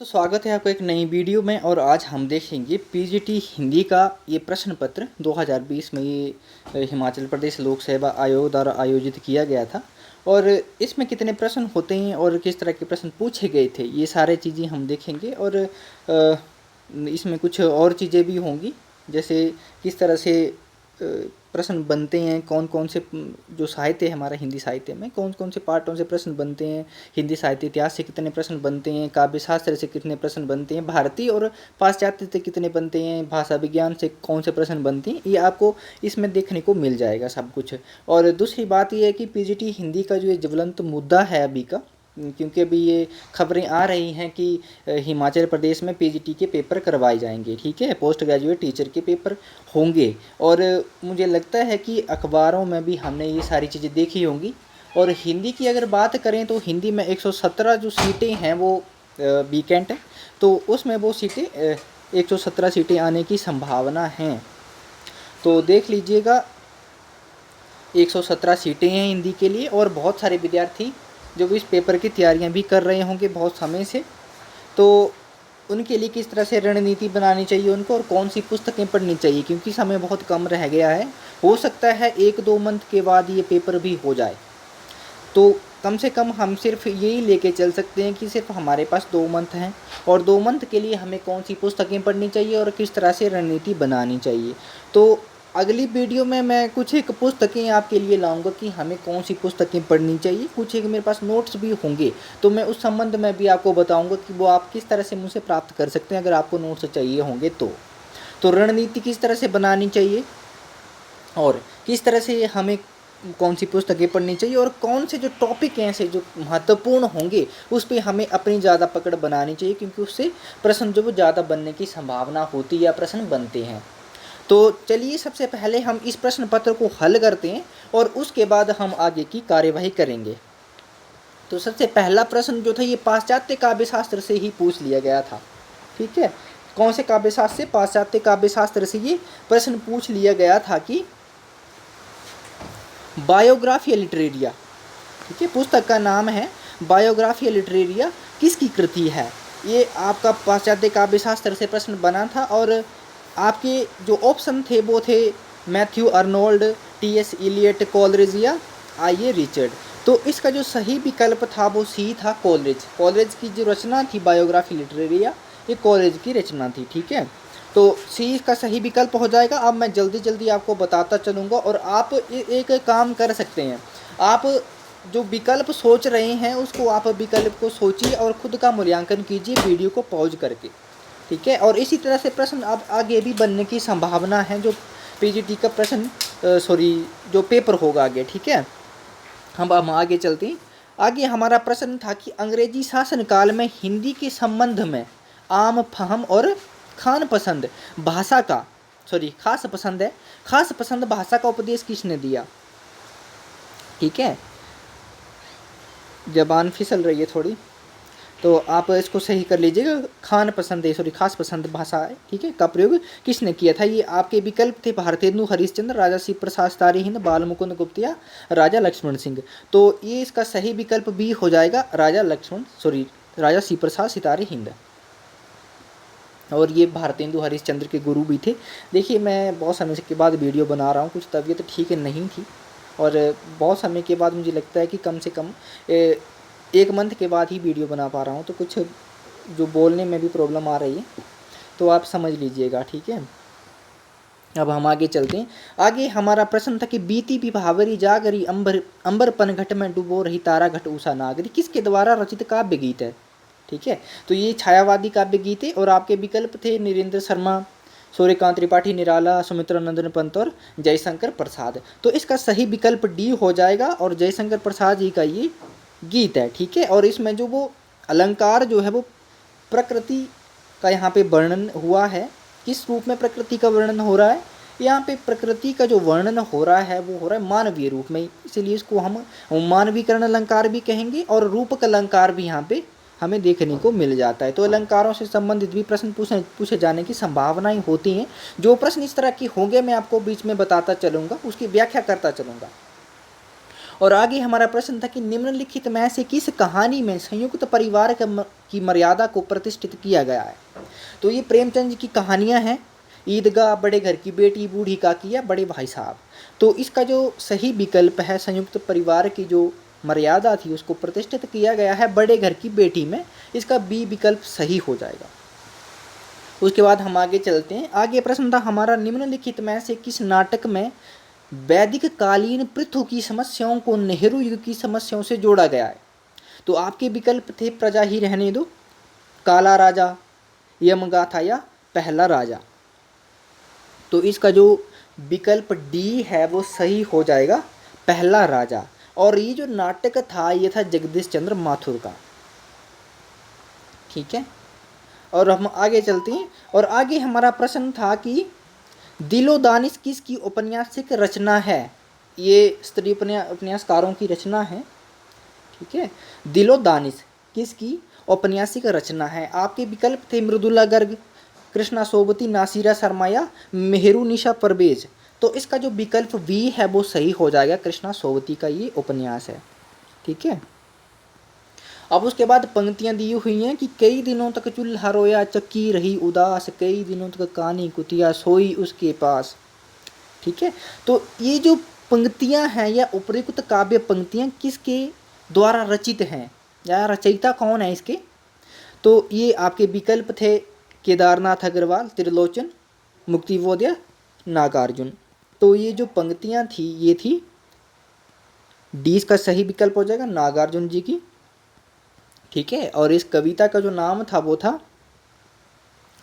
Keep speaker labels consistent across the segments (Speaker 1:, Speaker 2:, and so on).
Speaker 1: तो स्वागत है आपका एक नई वीडियो में। और आज हम देखेंगे पीजीटी हिंदी का ये प्रश्न पत्र 2020 में ये हिमाचल प्रदेश लोक सेवा आयोग द्वारा आयोजित किया गया था। और इसमें कितने प्रश्न होते हैं और किस तरह के प्रश्न पूछे गए थे, ये सारे चीज़ें हम देखेंगे। और इसमें कुछ और चीज़ें भी होंगी, जैसे किस तरह से प्रश्न बनते हैं, कौन कौन से जो साहित्य है हमारा हिंदी साहित्य में कौन कौन से पार्टों से प्रश्न बनते हैं, हिंदी साहित्य इतिहास से कितने प्रश्न बनते हैं, काव्य शास्त्र से कितने प्रश्न बनते हैं, भारतीय और पाश्चात्य से कितने बनते हैं, भाषा विज्ञान से कौन से प्रश्न बनते हैं, ये आपको इसमें देखने को मिल जाएगा सब कुछ। और दूसरी बात ये है कि पीजीटी हिंदी का जो ये ज्वलंत मुद्दा है अभी का, क्योंकि अभी ये खबरें आ रही हैं कि हिमाचल प्रदेश में पीजीटी के पेपर करवाए जाएंगे, ठीक है, पोस्ट ग्रेजुएट टीचर के पेपर होंगे। और मुझे लगता है कि अखबारों में भी हमने ये सारी चीज़ें देखी होंगी। और हिंदी की अगर बात करें तो हिंदी में 117 जो सीटें हैं वो वैकेंट है, तो उसमें वो सीटें 117 सीटें आने की संभावना हैं। तो देख लीजिएगा 117 सीटें हैं हिंदी के लिए। और बहुत सारे विद्यार्थी जो इस पेपर की तैयारियां भी कर रहे होंगे बहुत समय से, तो उनके लिए किस तरह से रणनीति बनानी चाहिए उनको, और कौन सी पुस्तकें पढ़नी चाहिए, क्योंकि समय बहुत कम रह गया है। हो सकता है 1-2 मंथ के बाद ये पेपर भी हो जाए, तो कम से कम हम सिर्फ यही लेके चल सकते हैं कि सिर्फ हमारे पास 2 मंथ हैं, और 2 मंथ के लिए हमें कौन सी पुस्तकें पढ़नी चाहिए और किस तरह से रणनीति बनानी चाहिए। तो अगली वीडियो में मैं कुछ एक पुस्तकें आपके लिए लाऊंगा कि हमें कौन सी पुस्तकें पढ़नी चाहिए। कुछ एक मेरे पास नोट्स भी होंगे, तो मैं उस संबंध में भी आपको बताऊंगा कि वो आप किस तरह से मुझसे प्राप्त कर सकते हैं अगर आपको नोट्स चाहिए होंगे तो रणनीति किस तरह से बनानी चाहिए, और किस तरह से हमें कौन सी पुस्तकें पढ़नी चाहिए, और कौन से जो टॉपिक हैं ऐसे जो महत्वपूर्ण होंगे उस पर हमें अपनी ज़्यादा पकड़ बनानी चाहिए, क्योंकि उससे प्रश्न जो वो ज़्यादा बनने की संभावना होती है या प्रश्न बनते हैं। तो चलिए सबसे पहले हम इस प्रश्न पत्र को हल करते हैं और उसके बाद हम आगे की कार्यवाही करेंगे। तो सबसे पहला प्रश्न जो था ये पाश्चात्य काव्य शास्त्र से ही पूछ लिया गया था, ठीक है। कौन से काव्य शास्त्र से? पाश्चात्य काव्य शास्त्र से ये प्रश्न पूछ लिया गया था कि बायोग्राफिया लिटरेरिया, ठीक है, पुस्तक का नाम है बायोग्राफिया लिटरेरिया, किसकी कृति है। ये आपका पाश्चात्य काव्य शास्त्र से प्रश्न बना था। और आपके जो ऑप्शन थे वो थे Matthew Arnold, T S. Eliot, Coleridge या आई.ए. रिचर्ड। तो इसका जो सही विकल्प था वो सी था, कोलरिज। कोलरिज की जो रचना थी बायोग्राफी लिटरेरिया, ये कोलरिज की रचना थी, ठीक है। तो सी इसका सही विकल्प हो जाएगा। अब मैं जल्दी जल्दी आपको बताता चलूँगा और आप एक काम कर सकते हैं, आप जो विकल्प सोच रहे हैं उसको आप विकल्प को सोचिए और खुद का मूल्यांकन कीजिए वीडियो को पॉज करके, ठीक है। और इसी तरह से प्रश्न अब आगे भी बनने की संभावना है, जो पीजीटी का प्रश्न जो पेपर होगा आगे, ठीक है। हम आगे चलते हैं। आगे हमारा प्रश्न था कि अंग्रेजी शासनकाल में हिंदी के संबंध में आम फहम और खास पसंद भाषा का उपदेश किसने दिया, ठीक है। जबान फिसल रही है थोड़ी, तो आप इसको सही कर लीजिएगा। खास पसंद भाषा है, ठीक है, का प्रयोग किसने किया था। ये आपके विकल्प थे भारतेंदु हरिश्चंद्र, राजा शिव प्रसाद सितारे हिंद, बाल मुकुंद गुप्त या राजा लक्ष्मण सिंह। तो ये इसका सही विकल्प भी हो जाएगा, राजा शिव प्रसाद सितारे हिंद। और ये भारतेंदु हरिश्चंद्र के गुरु भी थे। देखिए मैं बहुत समय के बाद वीडियो बना रहा हूँ, कुछ तबीयत ठीक नहीं थी और बहुत समय के बाद मुझे लगता है कि कम से कम 1 मंथ के बाद ही वीडियो बना पा रहा हूँ, तो कुछ जो बोलने में भी प्रॉब्लम आ रही है, तो आप समझ लीजिएगा, ठीक है। अब हम आगे चलते हैं। आगे हमारा प्रश्न था कि बीती विभावरी जागरी अंबर पनघट में डुबो रही तारा घट उषा नागरी किसके द्वारा रचित काव्य गीत है, ठीक है। तो ये छायावादी काव्य गीत है। और आपके विकल्प थे नरेंद्र शर्मा, सूर्यकांत त्रिपाठी, निराला, सुमित्रा नंदन पंत और जयशंकर प्रसाद। तो इसका सही विकल्प डी हो जाएगा और जयशंकर प्रसाद जी का ये गीत है, ठीक है। और इसमें जो वो अलंकार जो है वो प्रकृति का यहाँ पे वर्णन हुआ है। किस रूप में प्रकृति का वर्णन हो रहा है? यहाँ पे प्रकृति का जो वर्णन हो रहा है वो हो रहा है मानवीय रूप में, इसलिए इसको हम मानवीकरण अलंकार भी कहेंगे और रूपक अलंकार भी यहाँ पे हमें देखने को मिल जाता है। तो अलंकारों से संबंधित भी प्रश्न पूछे जाने की संभावनाएं होती हैं। जो प्रश्न इस तरह की होंगे मैं आपको बीच में बताता चलूँगा, उसकी व्याख्या करता चलूँगा। और आगे हमारा प्रश्न था कि निम्नलिखित में से किस कहानी में संयुक्त परिवार की मर्यादा को प्रतिष्ठित किया गया है। तो ये प्रेमचंद जी की कहानियाँ हैं, ईदगाह, बड़े घर की बेटी, बूढ़ी काकी या बड़े भाई साहब। तो इसका जो सही विकल्प है, संयुक्त परिवार की जो मर्यादा थी उसको प्रतिष्ठित किया गया है बड़े घर की बेटी में, इसका बी विकल्प सही हो जाएगा। उसके बाद हम आगे चलते हैं। आगे प्रश्न था हमारा, निम्नलिखित में से किस नाटक में वैदिक कालीन पृथु की समस्याओं को नेहरू युग की समस्याओं से जोड़ा गया है। तो आपके विकल्प थे प्रजा ही रहने दो, काला राजा, यमगाथा या पहला राजा। तो इसका जो विकल्प डी है वो सही हो जाएगा, पहला राजा। और ये जो नाटक था ये था जगदीश चंद्र माथुर का। ठीक है, और हम आगे चलते हैं। और आगे हमारा प्रश्न था कि दिलो दानिश किसकी औपन्यासिक रचना है। ये स्त्री उपन्यासकारों की रचना है। ठीक है, दिलो दानिश किसकी औपन्यासिक रचना है। आपके विकल्प थे मृदुला गर्ग, कृष्णा सोबती, नासिरा शर्मा या मेहरू निशा परवेज। तो इसका जो विकल्प बी है वो सही हो जाएगा, कृष्णा सोबती का ये उपन्यास है। ठीक है, अब उसके बाद पंक्तियां दी हुई हैं कि कई दिनों तक चूल्हा रोया, चक्की रही उदास, कई दिनों तक कानी कुतिया सोई उसके पास। ठीक है, तो ये जो पंक्तियां हैं या उपयुक्त काव्य पंक्तियां किसके द्वारा रचित हैं या रचयिता कौन है इसके। तो ये आपके विकल्प थे केदारनाथ अग्रवाल, त्रिलोचन, मुक्तिबोध या नागार्जुन। तो ये जो पंक्तियां थी ये थी डी का सही विकल्प हो जाएगा, नागार्जुन जी की। ठीक है, और इस कविता का जो नाम था वो था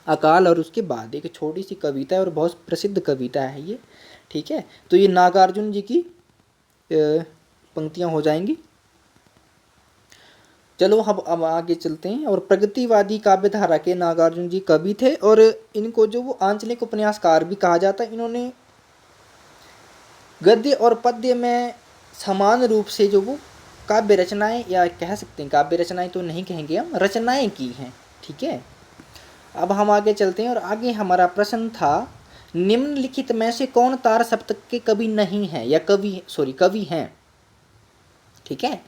Speaker 1: अकाल और उसके बाद। एक छोटी सी कविता है और बहुत प्रसिद्ध कविता है ये। ठीक है, तो ये नागार्जुन जी की पंक्तियां हो जाएंगी। चलो अब आगे चलते हैं। और प्रगतिवादी काव्यधारा के नागार्जुन जी कवि थे और इनको जो वो आंचलिक उपन्यासकार भी कहा जाता है। इन्होंने गद्य और पद्य में समान रूप से जो वो काव्य रचनाएं, या कह सकते हैं काव्य रचनाएं तो नहीं कहेंगे हम, रचनाएं की हैं। ठीक है, अब हम आगे चलते हैं। और आगे हमारा प्रश्न था, निम्नलिखित में से कौन तार सप्तक के कवि नहीं है या कवि हैं। ठीक है,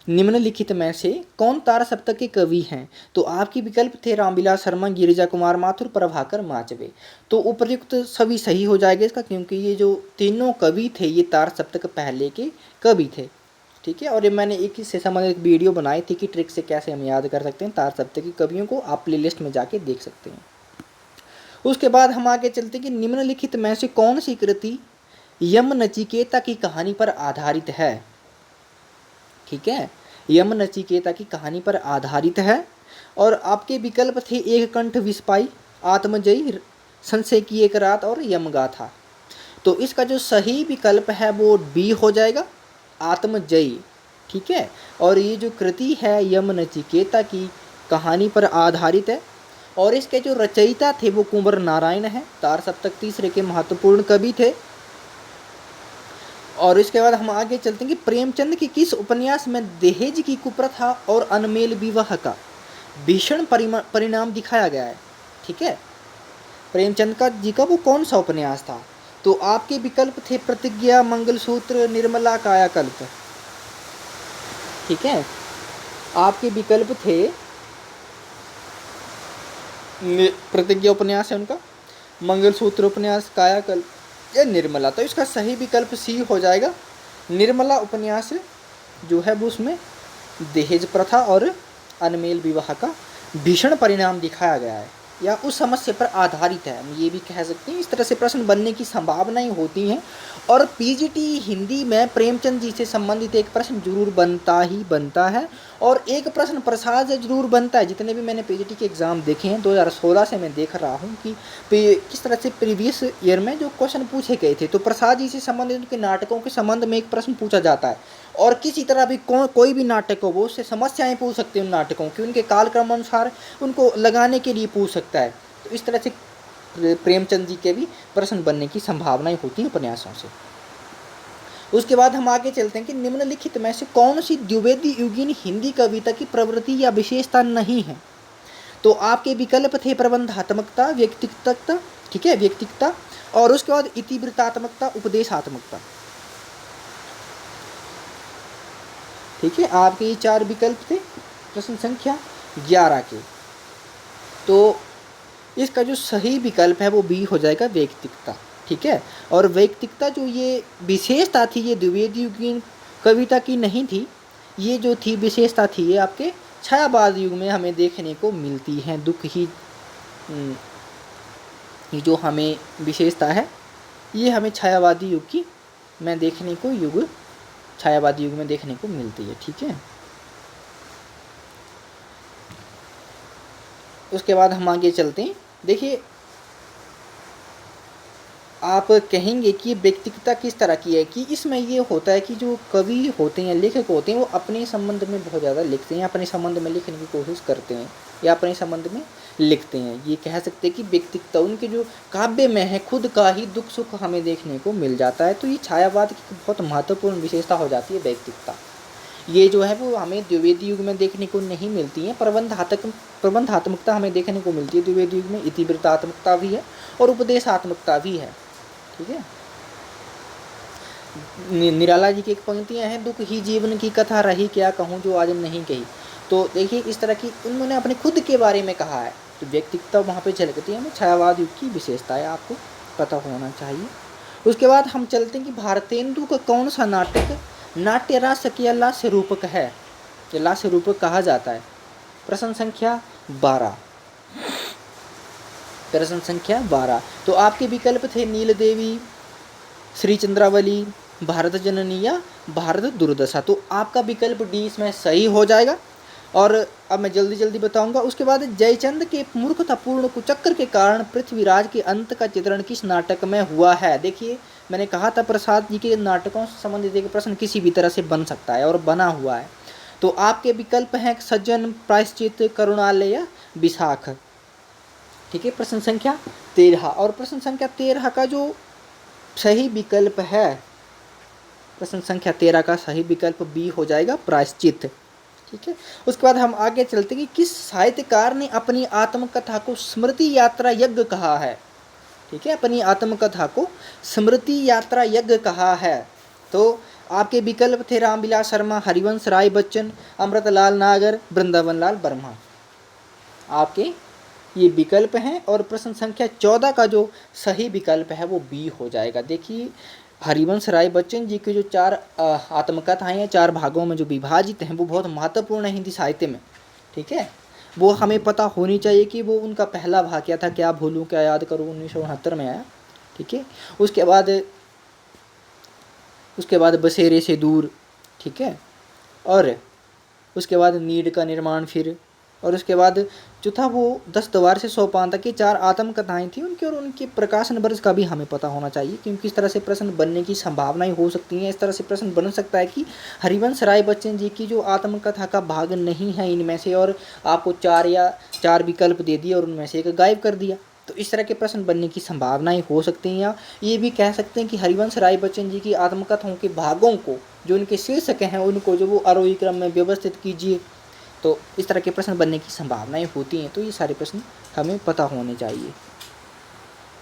Speaker 1: निम्नलिखित में से कौन तार सप्तक के कवि हैं। तो आपके विकल्प थे रामविलास शर्मा, गिरिजा कुमार माथुर, प्रभाकर माचवे। तो उपयुक्त सभी सही हो जाएगा इसका, क्योंकि ये जो तीनों कवि थे ये तार सप्तक पहले के कवि थे। ठीक है, और ये मैंने एक इससे संबंधित वीडियो बनाई थी कि ट्रिक से कैसे हम याद कर सकते हैं तार सप्तक के कवियों को, आप प्लेलिस्ट में जाके देख सकते हैं। उसके बाद हम आगे चलते हैं कि निम्नलिखित में से कौन सी कृति यम नचिकेता की कहानी पर आधारित है। ठीक है, यम नचिकेता की कहानी पर आधारित है। और आपके विकल्प थे एक कंठ विस्पाई, आत्मजयी, संशय की एक रात और यमगाथा। तो इसका जो सही विकल्प है वो बी हो जाएगा, आत्मजयी। ठीक है, और ये जो कृति है यम नचिकेता की कहानी पर आधारित है और इसके जो रचयिता थे वो कुंवर नारायण है, तार सप्तक तीसरे के महत्वपूर्ण कवि थे। और इसके बाद हम आगे चलते हैं कि प्रेमचंद की किस उपन्यास में दहेज की कुप्रथा और अनमेल विवाह का भीषण परिणाम दिखाया गया है। ठीक है, प्रेमचंद का जी का वो कौन सा उपन्यास था। तो आपके विकल्प थे प्रतिज्ञा, मंगलसूत्र, निर्मला, कायाकल्प। ठीक है, आपके विकल्प थे प्रतिज्ञा उपन्यास है उनका, मंगलसूत्र उपन्यास, कायाकल्प या निर्मला। तो इसका सही विकल्प सी हो जाएगा, निर्मला उपन्यास जो है वो उसमें दहेज प्रथा और अनमेल विवाह का भीषण परिणाम दिखाया गया है या उस समस्या पर आधारित है, हम ये भी कह सकते हैं। इस तरह से प्रश्न बनने की संभावनाएं होती हैं। और पीजीटी हिंदी में प्रेमचंद जी से संबंधित एक प्रश्न जरूर बनता है और एक प्रश्न प्रसाद से जरूर बनता है। जितने भी मैंने पीजीटी के एग्ज़ाम देखे हैं 2016 से मैं देख रहा हूँ कि किस तरह से प्रीवियस ईयर में जो क्वेश्चन पूछे गए थे, तो प्रसाद जी से संबंधित उनके नाटकों के संबंध में एक प्रश्न पूछा जाता है। और किसी तरह भी कोई भी नाटक हो वो उससे समस्याएं पूछ सकते हैं उन नाटकों की, उनके कालक्रम अनुसार उनको लगाने के लिए पूछ सकता है। तो इस तरह से प्रेमचंद जी के भी प्रश्न बनने की संभावनाएं होती हैं उपन्यासों से। उसके बाद हम आगे चलते हैं कि निम्नलिखित में से कौन सी द्विवेदी युगीन हिंदी कविता की प्रवृत्ति या विशेषता नहीं है। तो आपके विकल्प थे प्रबंधात्मकता, व्यक्तिगतता, ठीक है, व्यक्तिगता, और उसके बाद इतिवृत्तात्मकता, उपदेशात्मकता। ठीक है, आपके ये 4 विकल्प थे प्रश्न संख्या 11 के। तो इसका जो सही विकल्प है वो बी हो जाएगा, वैयक्तिकता। ठीक है, और वैयक्तिकता जो ये विशेषता थी ये द्विवेदी युगीन कविता की नहीं थी, ये जो थी विशेषता थी ये आपके छायावाद युग में हमें देखने को मिलती है। दुख ही ये जो हमें विशेषता है ये हमें छायावादी युग की में देखने को छायावादी युग में देखने को मिलती है। ठीक है, उसके बाद हम आगे चलते हैं। देखिए, आप कहेंगे कि व्यक्तिगता किस तरह की है, कि इसमें ये होता है कि जो कवि होते हैं, लेखक होते हैं, वो अपने संबंध में बहुत ज़्यादा लिखते हैं, अपने संबंध में लिखने की कोशिश करते हैं या अपने संबंध में लिखते हैं। ये कह सकते हैं कि व्यक्तिगता उनके जो काव्य में है, खुद का ही दुख सुख हमें देखने को मिल जाता है। तो ये छायावाद की बहुत महत्वपूर्ण विशेषता हो जाती है व्यक्तिगता। ये जो है वो हमें द्विवेदी युग में देखने को नहीं मिलती है। प्रबंधात्मकता हमें देखने को मिलती है द्विवेदी युग में, इतिवृत्तात्मकता भी है और उपदेशात्मकता भी है। ठीक है, निराला जी की एक पंक्तियां हैं, दुख ही जीवन की कथा रही, क्या कहूँ जो आज नहीं कही। तो देखिए, इस तरह की उन्होंने अपने खुद के बारे में कहा है, तो व्यक्तिगता वहाँ पे झलकती है। हमें छायावाद युग की विशेषताएं आपको पता होना चाहिए। उसके बाद हम चलते हैं कि भारतेंदु का कौन सा नाटक नाट्य रस या लास्य रूपक है, या लास्य रूपक कहा जाता है। प्रश्न संख्या 12। प्रश्न संख्या 12। तो आपके विकल्प थे नील देवी, श्री चंद्रावली, भारत जननी या भारत दुर्दशा। तो आपका विकल्प डी इसमें सही हो जाएगा। और अब मैं जल्दी जल्दी बताऊंगा। उसके बाद जयचंद के मूर्खतापूर्ण कुचक्र के कारण पृथ्वीराज के अंत का चित्रण किस नाटक में हुआ है। देखिए, मैंने कहा था प्रसाद जी के नाटकों से संबंधित एक प्रश्न किसी भी तरह से बन सकता है और बना हुआ है। तो आपके विकल्प हैं सज्जन, प्रायश्चित, करुणालय या विशाख। ठीक है, प्रश्न संख्या 13। और प्रश्न संख्या 13 का जो सही विकल्प है, प्रश्न संख्या 13 का सही विकल्प बी हो जाएगा, प्रायश्चित। ठीक है, उसके बाद हम आगे चलते कि किस साहित्यकार ने अपनी आत्मकथा को स्मृति यात्रा यज्ञ कहा है। ठीक है, अपनी आत्मकथा को स्मृति यात्रा यज्ञ कहा है। तो आपके विकल्प थे रामविलास शर्मा, हरिवंश राय बच्चन, अमृतलाल नागर, वृंदावन लाल वर्मा। आपके ये विकल्प हैं। और प्रश्न संख्या 14 का जो सही विकल्प है वो बी हो जाएगा। देखिए, हरिवंश राय बच्चन जी की जो 4 आत्मकथाएं हैं, 4 भागों में जो विभाजित हैं, वो बहुत महत्वपूर्ण है हिंदी साहित्य में। ठीक है, वो हमें पता होनी चाहिए कि वो उनका पहला भाग क्या था, क्या भूलूं क्या याद करूं, 1969 में आया। ठीक है, उसके बाद बसेरे से दूर। ठीक है, और उसके बाद नीड का निर्माण फिर, और उसके बाद जो था वो 10 द्वार से 100 पान तक की 4 आत्मकथाएं थी उनकी, और उनके प्रकाशन वर्ष का भी हमें पता होना चाहिए, क्योंकि इस तरह से प्रश्न बनने की संभावनाएं हो सकती हैं। इस तरह से प्रश्न बन सकता है कि हरिवंश राय बच्चन जी की जो आत्मकथा का भाग नहीं है इनमें से, और आपको 4 विकल्प दे दिए और उनमें से एक गायब कर दिया। तो इस तरह के प्रश्न बनने की संभावनाएं हो सकती हैं। या ये भी कह सकते हैं कि हरिवंश राय बच्चन जी की आत्मकथाओं के भागों को, जो उनके शीर्षक हैं, उनको जो वो आरोही क्रम में व्यवस्थित कीजिए। तो इस तरह के प्रश्न बनने की संभावनाएं होती हैं। तो ये सारे प्रश्न हमें पता होने चाहिए।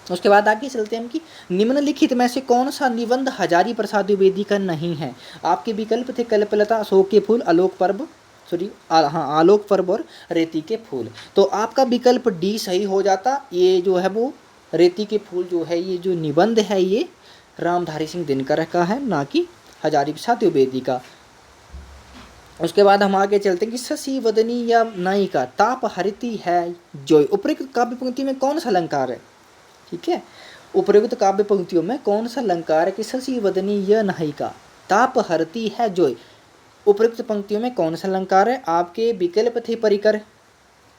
Speaker 1: उसके बाद आगे चलते हैं हम कि निम्नलिखित में से कौन सा निबंध हजारी प्रसाद द्विवेदी का नहीं है। आपके विकल्प थे कल्पलता, अशोक के फूल, आलोक पर्व और रेती के फूल। तो आपका विकल्प डी सही हो जाता। ये जो है वो रेती के फूल जो है, ये जो निबंध है ये रामधारी सिंह दिनकर का है, ना कि हजारी प्रसाद द्विवेदी का। उसके बाद हम आगे चलते हैं कि शशि वदनी या नायिका ताप हरिती है जोय। उपयुक्त काव्य पंक्ति में कौन सा अलंकार है। ठीक है, उपयुक्त काव्य पंक्तियों में कौन सा अलंकार है कि शशि वदनी या नायिका ताप हरती है जोय। उपयुक्त पंक्तियों में कौन सा अलंकार है। आपके विकल्प थे परिकर,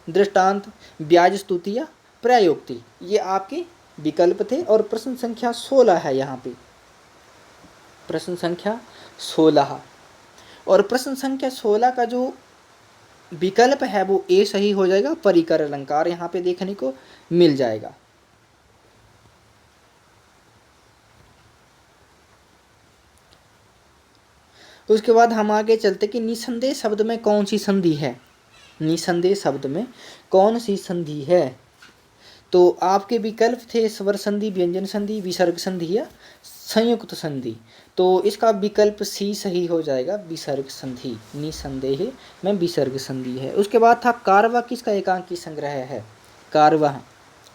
Speaker 1: दृष्टांत, ब्याज स्तुति या प्रयोक्ति। ये आपके विकल्प थे। और प्रश्न संख्या 16 है यहाँ पे, प्रश्न संख्या 16। और प्रश्न संख्या 16 का जो विकल्प है वो ए सही हो जाएगा, परिकर अलंकार यहाँ पे देखने को मिल जाएगा। उसके बाद हम आगे चलते कि निसंदेह शब्द में कौन सी संधि है। निसंदेह शब्द में कौन सी संधि है। तो आपके विकल्प थे स्वर संधि, व्यंजन संधि, विसर्ग संधि या संयुक्त संधि, तो इसका विकल्प सी सही हो जाएगा, विसर्ग संधि, निसंदेह में विसर्ग संधि है। उसके बाद था कारवा किसका एकांकी संग्रह है, कारवा,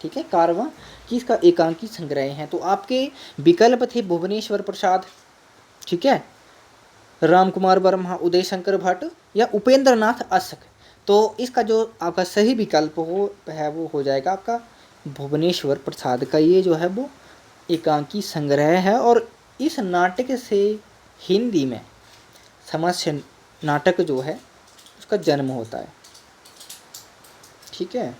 Speaker 1: ठीक है, कारवा किसका एकांकी संग्रह है। तो आपके विकल्प थे भुवनेश्वर प्रसाद, ठीक है, राम कुमार वर्मा, उदय शंकर भट्ट या उपेंद्र नाथ अशक। तो इसका जो आपका सही विकल्प वो हो जाएगा आपका भुवनेश्वर प्रसाद का ये जो है वो एकांकी संग्रह है। और इस नाटक से हिंदी में समस्य नाटक जो है उसका जन्म होता है, ठीक है।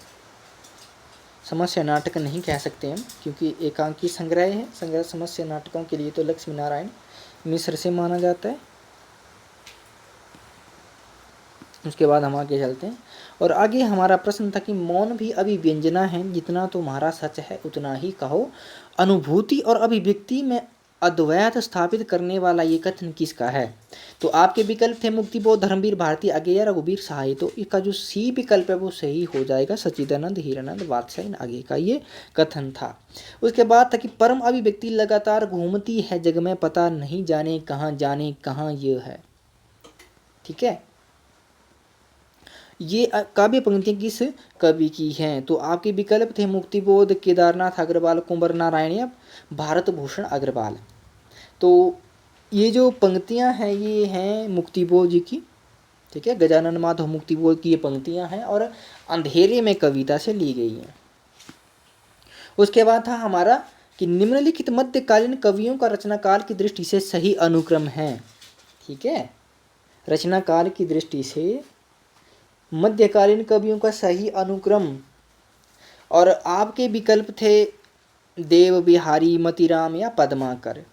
Speaker 1: समस्य नाटक नहीं कह सकते हम क्योंकि एकांकी संग्रह है। संग्रह समस्य नाटकों के लिए तो लक्ष्मी नारायण मिश्र से माना जाता है। उसके बाद हम आगे चलते हैं और आगे हमारा प्रश्न था कि मौन भी अभिव्यंजना है, जितना तुम्हारा सच है उतना ही कहो, अनुभूति और अभिव्यक्ति में अद्वैत स्थापित करने वाला ये कथन किसका है। तो आपके विकल्प थे मुक्तिबोध, धर्मवीर भारती, अगेय, रघुवीर सहाय। तो इसका जो सी विकल्प है वो सही हो जाएगा, सच्चिदानंद हीरानंद वात्स्यायन आगे का ये कथन था। उसके बाद था कि परम अभिव्यक्ति लगातार घूमती है जग में, पता नहीं जाने कहाँ ये है, ठीक है। ये काव्य पंक्तियाँ किस कवि की हैं। तो आपके विकल्प थे मुक्तिबोध, केदारनाथ अग्रवाल, कुंवर नारायण या भारत भूषण अग्रवाल। तो ये जो पंक्तियाँ हैं ये हैं मुक्तिबोध जी की, ठीक है, गजानन माधव मुक्तिबोध की ये पंक्तियाँ हैं और अंधेरे में कविता से ली गई हैं। उसके बाद था हमारा कि निम्नलिखित मध्यकालीन कवियों का रचनाकाल की दृष्टि से सही अनुक्रम है, ठीक है। रचनाकाल की दृष्टि से मध्यकालीन कवियों का सही अनुक्रम, और आपके विकल्प थे देव बिहारी, मतीराम या पद्माकर।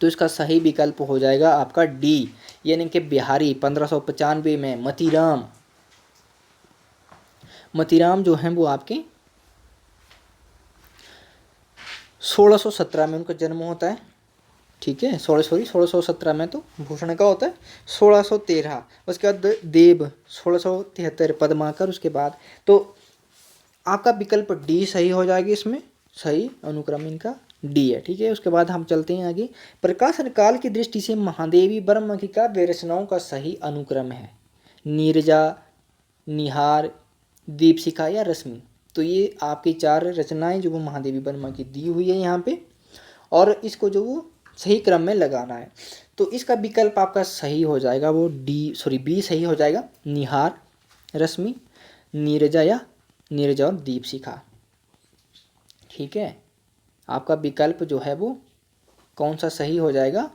Speaker 1: तो इसका सही विकल्प हो जाएगा आपका डी, यानी कि बिहारी 1595 में, मतीराम जो हैं वो आपके 1617 में उनका जन्म होता है, ठीक है। 1617 में तो भूषण का होता है 1613। उसके बाद देव 1673, पद्माकर उसके बाद। तो आपका विकल्प डी सही हो जाएगी, इसमें सही अनुक्रम इनका डी है, ठीक है। उसके बाद हम चलते हैं आगे। प्रकाशन काल की दृष्टि से महादेवी वर्मा की काव्य रचनाओं का सही अनुक्रम है, नीरजा, निहार, दीपशिखा या रश्मि। तो ये आपकी 4 रचनाएं जो वो महादेवी वर्मा की दी हुई है यहाँ पे, और इसको जो वो सही क्रम में लगाना है। तो इसका विकल्प आपका सही हो जाएगा वो बी सही हो जाएगा, निहार, रश्मि, नीरजा और दीपशिखा, ठीक है। आपका विकल्प जो है वो कौन सा सही हो जाएगा,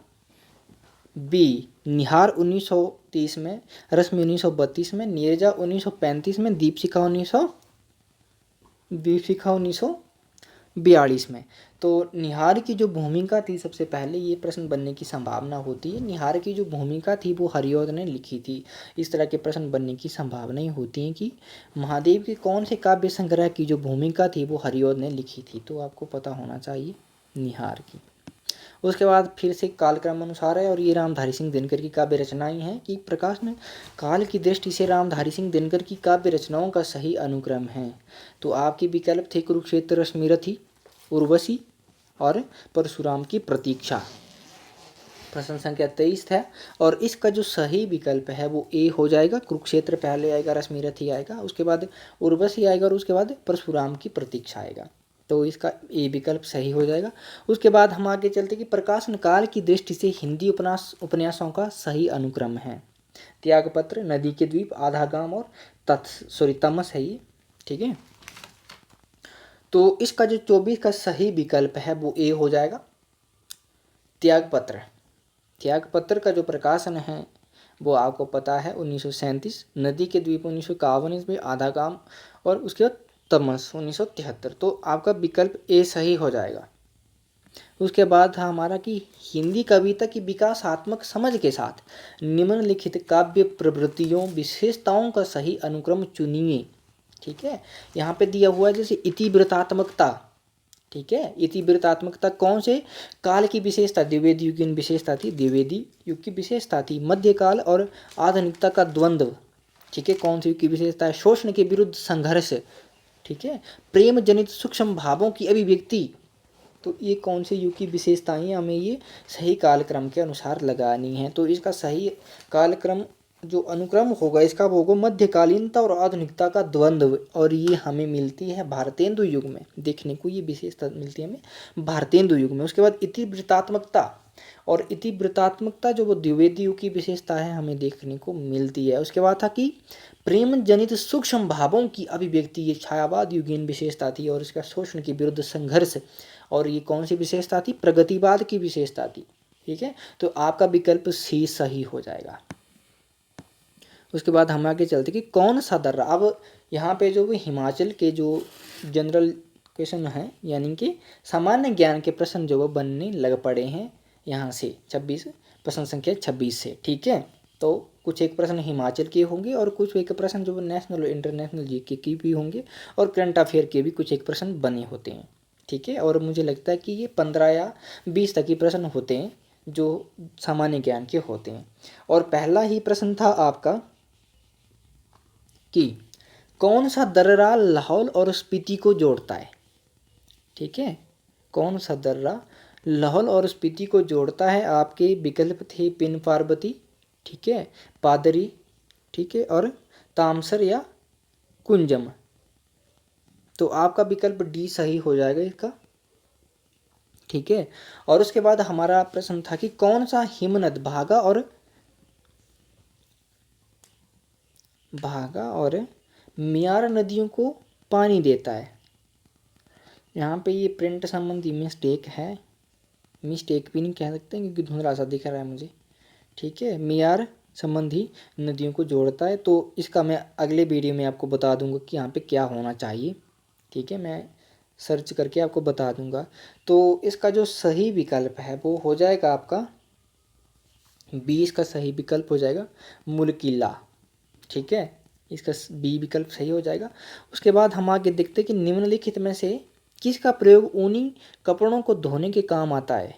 Speaker 1: बी, निहार 1930 में, रश्मि 1932 में, नीरजा 1935 में, दीपशिखा 1942 में। तो निहार की जो भूमिका थी, सबसे पहले ये प्रश्न बनने की संभावना होती है, निहार की जो भूमिका थी वो हरिऔध ने लिखी थी। इस तरह के प्रश्न बनने की संभावनाएं होती हैं कि महादेव के कौन से काव्य संग्रह की जो भूमिका थी वो हरिऔध ने लिखी थी। तो आपको पता होना चाहिए निहार की। उसके बाद फिर से कालक्रम अनुसार है, और ये रामधारी सिंह दिनकर की काव्य रचनाएं हैं कि प्रकाशन काल की दृष्टि से रामधारी सिंह दिनकर की काव्य रचनाओं का सही अनुक्रम है। तो आपके विकल्प थे कुरुक्षेत्र स्मृति, उर्वशी और परशुराम की प्रतीक्षा। प्रश्न संख्या 23 था, और इसका जो सही विकल्प है वो ए हो जाएगा, कुरुक्षेत्र पहले आएगा, रश्मिरथी आएगा, उसके बाद उर्वशी आएगा और उसके बाद परशुराम की प्रतीक्षा आएगा। तो इसका ए विकल्प सही हो जाएगा। उसके बाद हम आगे चलते कि प्रकाशन काल की दृष्टि से हिंदी उपन्यासों का सही अनुक्रम है, त्यागपत्र, नदी के द्वीप, आधा गांव और तमस है ये, ठीक है। तो इसका जो 24 का सही विकल्प है वो ए हो जाएगा, त्यागपत्र। त्यागपत्र का जो प्रकाशन है वो आपको पता है 1937, नदी के द्वीप 1951 में, आधा काम और उसके बाद तमस 1973। तो आपका विकल्प ए सही हो जाएगा। उसके बाद था हमारा कि हिंदी कविता की विकासात्मक समझ के साथ निम्नलिखित काव्य प्रवृत्तियों विशेषताओं का सही अनुक्रम चुनिए, ठीक है। यहाँ पे दिया हुआ है जैसे इतिवृत्तात्मकता, ठीक है। इतिवृत्तात्मकता कौन से काल की विशेषता, द्विवेदी युग की विशेषता थी, द्विवेदी युग की विशेषता थी। मध्यकाल और आधुनिकता का द्वंद्व, ठीक है, कौन सी युग की विशेषता है। शोषण के विरुद्ध संघर्ष, ठीक है। प्रेम जनित सूक्ष्म भावों की अभिव्यक्ति, तो ये कौन से युग की विशेषताएं हमें ये सही कालक्रम के अनुसार लगानी है। तो इसका सही कालक्रम जो अनुक्रम होगा इसका वो होगा मध्यकालीनता और आधुनिकता का द्वंद्व, और ये हमें मिलती है भारतेंदु युग में, देखने को ये विशेषता मिलती है हमें भारतेंदु युग में। उसके बाद इतिवृत्तात्मकता, और इतिवृत्तात्मकता जो वो द्विवेदी युग की विशेषता है हमें देखने को मिलती है। उसके बाद था कि प्रेम जनित सूक्ष्म भावों की अभिव्यक्ति, ये छायावाद युगीन विशेषता थी, और इसका शोषण के विरुद्ध संघर्ष, और ये कौन सी विशेषता थी, प्रगतिवाद की विशेषता थी। ठीक है, तो आपका विकल्प सी सही हो जाएगा। उसके बाद हम आगे चलते कि कौन सा दर्रा, अब यहाँ पे जो हिमाचल के जो जनरल क्वेश्चन है यानी कि सामान्य ज्ञान के प्रश्न जो वो बनने लग पड़े हैं यहाँ से 26 प्रश्न संख्या 26 से। ठीक है, तो कुछ एक प्रश्न हिमाचल के होंगे और कुछ एक प्रश्न जो नेशनल और इंटरनेशनल जीके की भी होंगे, और करंट अफेयर के भी कुछ एक प्रश्न बने होते हैं। ठीक है, और मुझे लगता है कि ये 15 या 20 तक के प्रश्न होते हैं जो सामान्य ज्ञान के होते हैं। और पहला ही प्रश्न था आपका कि कौन सा दर्रा लाहौल और स्पीति को जोड़ता है। ठीक है, कौन सा दर्रा लाहौल और स्पीति को जोड़ता है। आपके विकल्प थे पिन पार्वती, ठीक है, पादरी, ठीक है, और तामसर या कुंजम। तो आपका विकल्प डी सही हो जाएगा इसका। ठीक है, और उसके बाद हमारा प्रश्न था कि कौन सा हिमनद भागा और मियार नदियों को पानी देता है। यहाँ पे ये प्रिंट संबंधी मिस्टेक है, मिस्टेक भी नहीं कह सकते क्योंकि धुंधला सा दिख रहा है मुझे। ठीक है, मियार संबंधी नदियों को जोड़ता है, तो इसका मैं अगले वीडियो में आपको बता दूंगा कि यहाँ पे क्या होना चाहिए। ठीक है, मैं सर्च करके आपको बता दूंगा। तो इसका जो सही विकल्प है वो हो जाएगा आपका 20 का सही विकल्प हो जाएगा मुलकिला। ठीक है, इसका बी विकल्प सही हो जाएगा। उसके बाद हम आगे देखते हैं कि निम्नलिखित में से किसका प्रयोग ऊनी कपड़ों को धोने के काम आता है।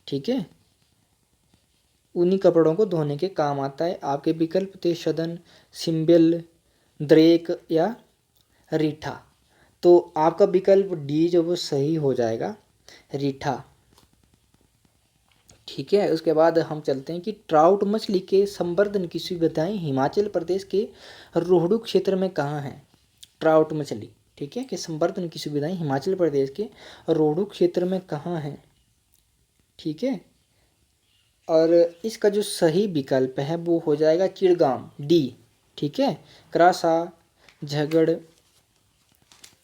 Speaker 1: ठीक है, ऊनी कपड़ों को धोने के काम आता है। आपके विकल्प थे सदन, सिम्बल, द्रेक या रीठा। तो आपका विकल्प डी जो वो सही हो जाएगा, रीठा। ठीक है, उसके बाद हम चलते हैं कि ट्राउट मछली के संवर्धन की सुविधाएं हिमाचल प्रदेश के रोहडू क्षेत्र में कहाँ हैं। ट्राउट मछली, ठीक है, कि संवर्धन की सुविधाएं हिमाचल प्रदेश के रोहडू क्षेत्र में कहाँ हैं। ठीक है, और इसका जो सही विकल्प है वो हो जाएगा चिड़गांव, डी। ठीक है, क्रासा, झगड़,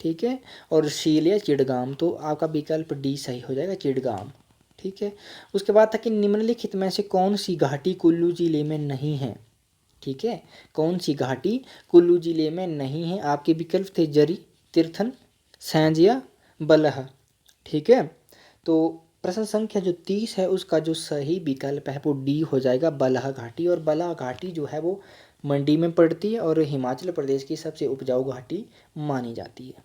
Speaker 1: ठीक है, और शील या चिड़गांव। तो आपका विकल्प डी सही हो जाएगा, चिड़गांव। ठीक है, उसके बाद था कि निम्नलिखित में से कौन सी घाटी कुल्लू जिले में नहीं है। ठीक है, कौन सी घाटी कुल्लू जिले में नहीं है। आपके विकल्प थे जरी, तीर्थन, सैंज या बलह। ठीक है, तो प्रश्न संख्या जो 30 है उसका जो सही विकल्प है वो डी हो जाएगा, बलह घाटी। और बलह घाटी जो है वो मंडी में पड़ती है और हिमाचल प्रदेश की सबसे उपजाऊ घाटी मानी जाती है।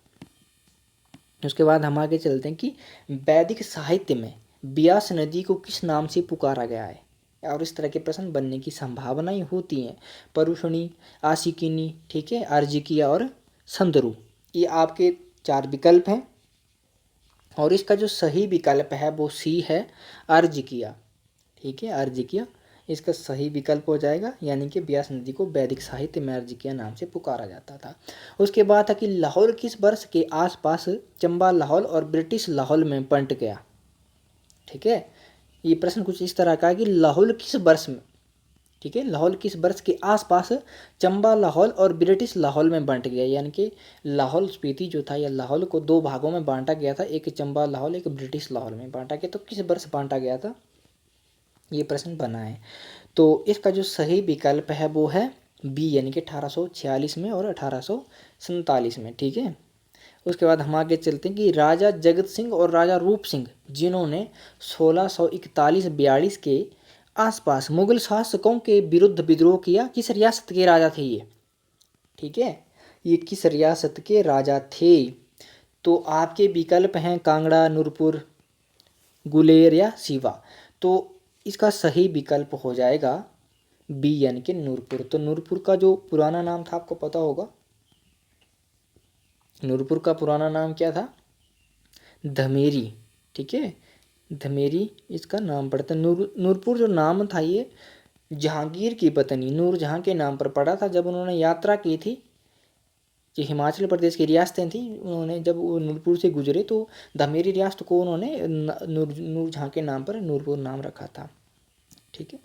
Speaker 1: उसके बाद हम आगे चलते हैं कि वैदिक साहित्य में ब्यास नदी को किस नाम से पुकारा गया है, और इस तरह के प्रश्न बनने की संभावनाएं होती हैं। परुषणी, आशिकिनी, ठीक है, अर्जिकिया और संदरू, ये आपके 4 विकल्प हैं, और इसका जो सही विकल्प है वो सी है, अर्जिकिया। ठीक है, अर्जिकिया इसका सही विकल्प हो जाएगा, यानी कि ब्यास नदी को वैदिक साहित्य में अर्जिकिया नाम से पुकारा जाता था। उसके बाद था कि लाहौल किस वर्ष के आसपास चंबा लाहौल और ब्रिटिश लाहौल में बंट गया। ठीक है, ये प्रश्न कुछ इस तरह का है कि लाहौल किस वर्ष में, ठीक है, लाहौल किस वर्ष के आसपास चंबा लाहौल और ब्रिटिश लाहौल में बंट गया, यानी कि लाहौल स्पीति जो था या लाहौल को 2 भागों में बांटा गया था, एक चंबा लाहौल एक ब्रिटिश लाहौल में बांटा गया। तो किस वर्ष बांटा गया था, ये प्रश्न बना है। तो इसका जो सही विकल्प है वो है बी, यानी कि 1846 में और 1847 में। ठीक है, उसके बाद हम आगे चलते हैं कि राजा जगत सिंह और राजा रूप सिंह जिन्होंने 1641-42 के आसपास मुगल शासकों के विरुद्ध विद्रोह किया, किस रियासत के राजा थे ये। ठीक है, ये किस रियासत के राजा थे। तो आपके विकल्प हैं कांगड़ा, नूरपुर, गुलेर या सिवा। तो इसका सही विकल्प हो जाएगा बी, यानी कि नूरपुर। तो नूरपुर का जो पुराना नाम था आपको पता होगा, नूरपुर का पुराना नाम क्या था, धमेरी। ठीक है, धमेरी इसका नाम पड़ता है। नूरपुर जो नाम था ये जहांगीर की पत्नी नूर जहां के नाम पर पड़ा था। जब उन्होंने यात्रा की थी, जो हिमाचल प्रदेश की रियासतें थी, उन्होंने जब वो नूरपुर से गुजरे तो धमेरी रियासत को उन्होंने नूर जहां के नाम पर नूरपुर नाम रखा था। ठीक है,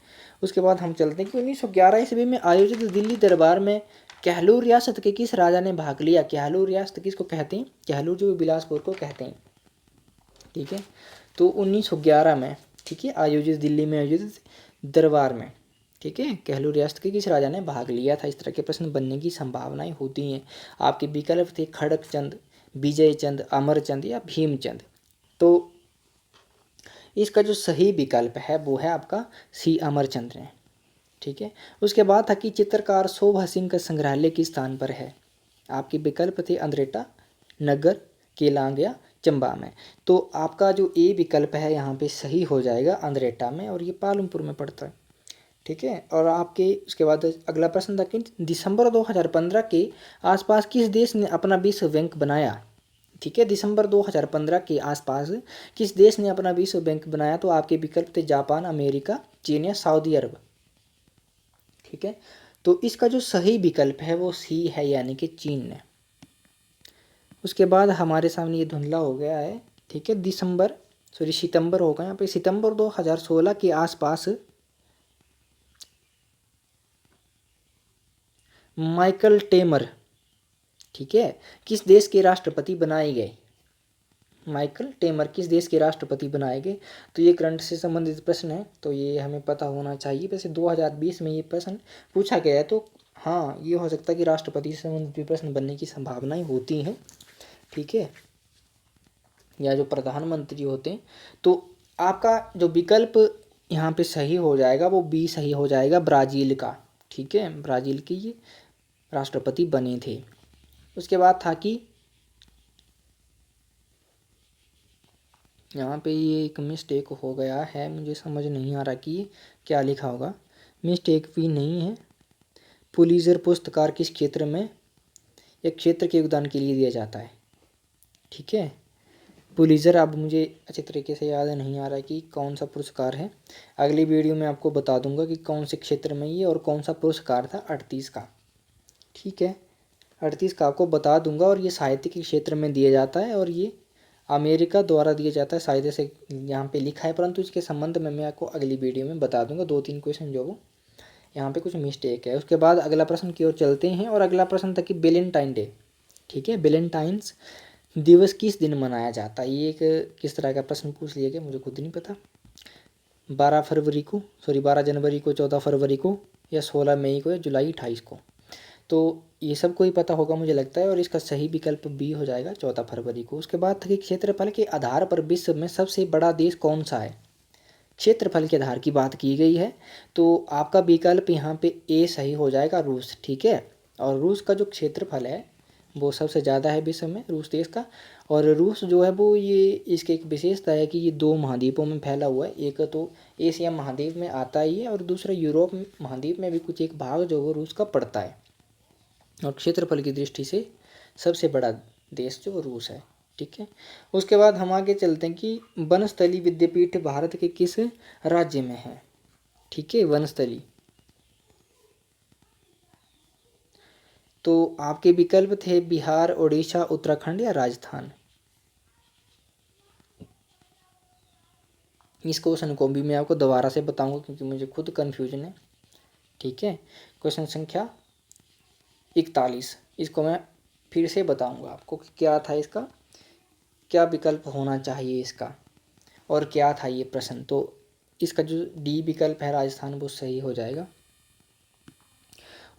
Speaker 1: उसके बाद हम चलते हैं कि 1911 ईस्वी में आयोजित दिल्ली दरबार में कहलूर रियासत के किस राजा ने भाग लिया। कहलूर रियासत किसको कहते हैं? कहलूर जो बिलासपुर को कहते हैं। ठीक है, तो 1911 में, ठीक है, आयोजित दिल्ली में आयोजित दरबार में, ठीक है, कहलूर रियासत के किस राजा ने भाग लिया था। इस तरह के प्रश्न बनने की संभावनाएं होती हैं। आपके विकल्प थे खड़गचंद, विजयचंद, अमरचंद या भीमचंद। तो इसका जो सही विकल्प है वो है आपका सी, अमरचंद ने। ठीक है, उसके बाद था कि चित्रकार शोभा सिंह का संग्रहालय किस स्थान पर है। आपके विकल्प थे अंद्रेटा, नगर, केलांग या चंबा में। तो आपका जो ए विकल्प है यहाँ पे सही हो जाएगा अंद्रेटा में, और ये पालमपुर में पड़ता है। ठीक है, और आपके उसके बाद अगला प्रश्न था कि दिसंबर 2015 के आसपास किस देश ने अपना विश्व बैंक बनाया। ठीक है, दिसंबर 2015 के आसपास किस देश ने अपना विश्व बैंक बनाया। तो आपके विकल्प थे जापान, अमेरिका, चीन या सऊदी अरब। ठीक है, तो इसका जो सही विकल्प है वो सी है, यानी कि चीन ने। उसके बाद हमारे सामने ये धुंधला हो गया है। ठीक है, सितंबर होगा यहाँ पे। सितंबर 2016 के आसपास माइकल टेमर, ठीक है, किस देश के राष्ट्रपति बनाए गए। माइकल टेमर किस देश के राष्ट्रपति बनाए गए। तो ये करंट से संबंधित प्रश्न है, तो ये हमें पता होना चाहिए। वैसे 2020 में ये प्रश्न पूछा गया है, तो हाँ, ये हो सकता है कि राष्ट्रपति से संबंधित भी प्रश्न बनने की संभावनाएं होती हैं। ठीक है, या जो प्रधानमंत्री होते हैं। तो आपका जो विकल्प यहाँ पे सही हो जाएगा वो बी सही हो जाएगा, ब्राज़ील का। ठीक है, ब्राज़ील के ये राष्ट्रपति बने थे। उसके बाद था कि यहाँ पे ये एक मिस्टेक हो गया है, मुझे समझ नहीं आ रहा कि ये क्या लिखा होगा। मिस्टेक भी नहीं है। पुलित्ज़र पुरस्कार किस क्षेत्र में एक क्षेत्र के योगदान के लिए दिया जाता है। ठीक है, पुलित्ज़र, अब मुझे अच्छे तरीके से याद नहीं आ रहा कि कौन सा पुरस्कार है। अगली वीडियो में आपको बता दूंगा कि कौन से क्षेत्र में ये और कौन सा पुरस्कार था 38 का। ठीक है, 38 का आपको बता दूंगा, और ये साहित्य के क्षेत्र में दिया जाता है और ये अमेरिका द्वारा दिया जाता है, साहित्य से यहाँ पे लिखा है, परंतु इसके संबंध में मैं आपको अगली वीडियो में बता दूंगा। 2-3 क्वेश्चन जो वो यहाँ पे कुछ मिस्टेक है। उसके बाद अगला प्रश्न की ओर चलते हैं, और अगला प्रश्न था कि वैलेंटाइन डे। ठीक है, वैलेंटाइंस दिवस किस दिन मनाया जाता है। ये एक किस तरह का प्रश्न पूछ लिया गया, मुझे खुद नहीं पता। 12 जनवरी को, 14 फरवरी को, या 16 मई को, या जुलाई 28 को। तो ये सब को ही पता होगा मुझे लगता है, और इसका सही विकल्प बी हो जाएगा, 14 फरवरी को। उसके बाद था कि क्षेत्रफल के आधार पर विश्व में सबसे बड़ा देश कौन सा है। क्षेत्रफल के आधार की बात की गई है, तो आपका विकल्प यहाँ पे ए सही हो जाएगा, रूस। ठीक है, और रूस का जो क्षेत्रफल है वो सबसे ज़्यादा है विश्व में, रूस देश का। और रूस जो है वो ये इसकी एक विशेषता है कि ये 2 महाद्वीपों में फैला हुआ है। एक तो एशिया महाद्वीप में आता ही है, और दूसरा यूरोप महाद्वीप में भी कुछ एक भाग जो वो रूस का पड़ता है। और क्षेत्रफल की दृष्टि से सबसे बड़ा देश जो रूस है। ठीक है, उसके बाद हम आगे चलते हैं कि वनस्थली विद्यापीठ भारत के किस राज्य में है। ठीक है, वनस्थली। तो आपके विकल्प थे बिहार, उड़ीसा, उत्तराखंड या राजस्थान। इस क्वेश्चन को भी मैं आपको दोबारा से बताऊंगा क्योंकि मुझे खुद कन्फ्यूजन है। ठीक है, क्वेश्चन संख्या 41, इसको मैं फिर से बताऊंगा आपको कि क्या था इसका, क्या विकल्प होना चाहिए इसका, और क्या था ये प्रश्न। तो इसका जो डी विकल्प है राजस्थान, वो सही हो जाएगा।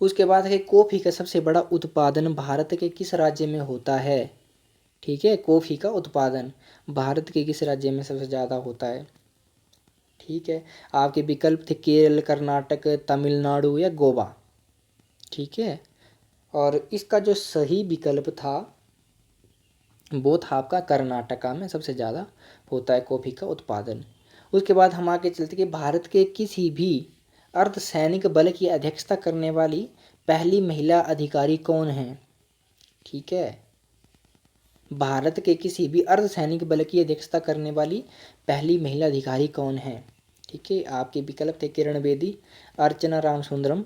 Speaker 1: उसके बाद है कॉफ़ी का सबसे बड़ा उत्पादन भारत के किस राज्य में होता है। ठीक है, कॉफ़ी का उत्पादन भारत के किस राज्य में सबसे ज़्यादा होता है। ठीक है, आपके विकल्प थे केरल, कर्नाटक, तमिलनाडु या गोवा। ठीक है, और इसका जो सही विकल्प था वो था आपका कर्नाटका में सबसे ज़्यादा होता है कॉफ़ी का उत्पादन। उसके बाद हम आगे चलते कि भारत के किसी भी अर्धसैनिक बल की अध्यक्षता करने वाली पहली महिला अधिकारी कौन है। ठीक है, भारत के किसी भी अर्धसैनिक बल की अध्यक्षता करने वाली पहली महिला अधिकारी कौन है? ठीक है, आपके विकल्प थे किरण बेदी, अर्चना रामसुंदरम,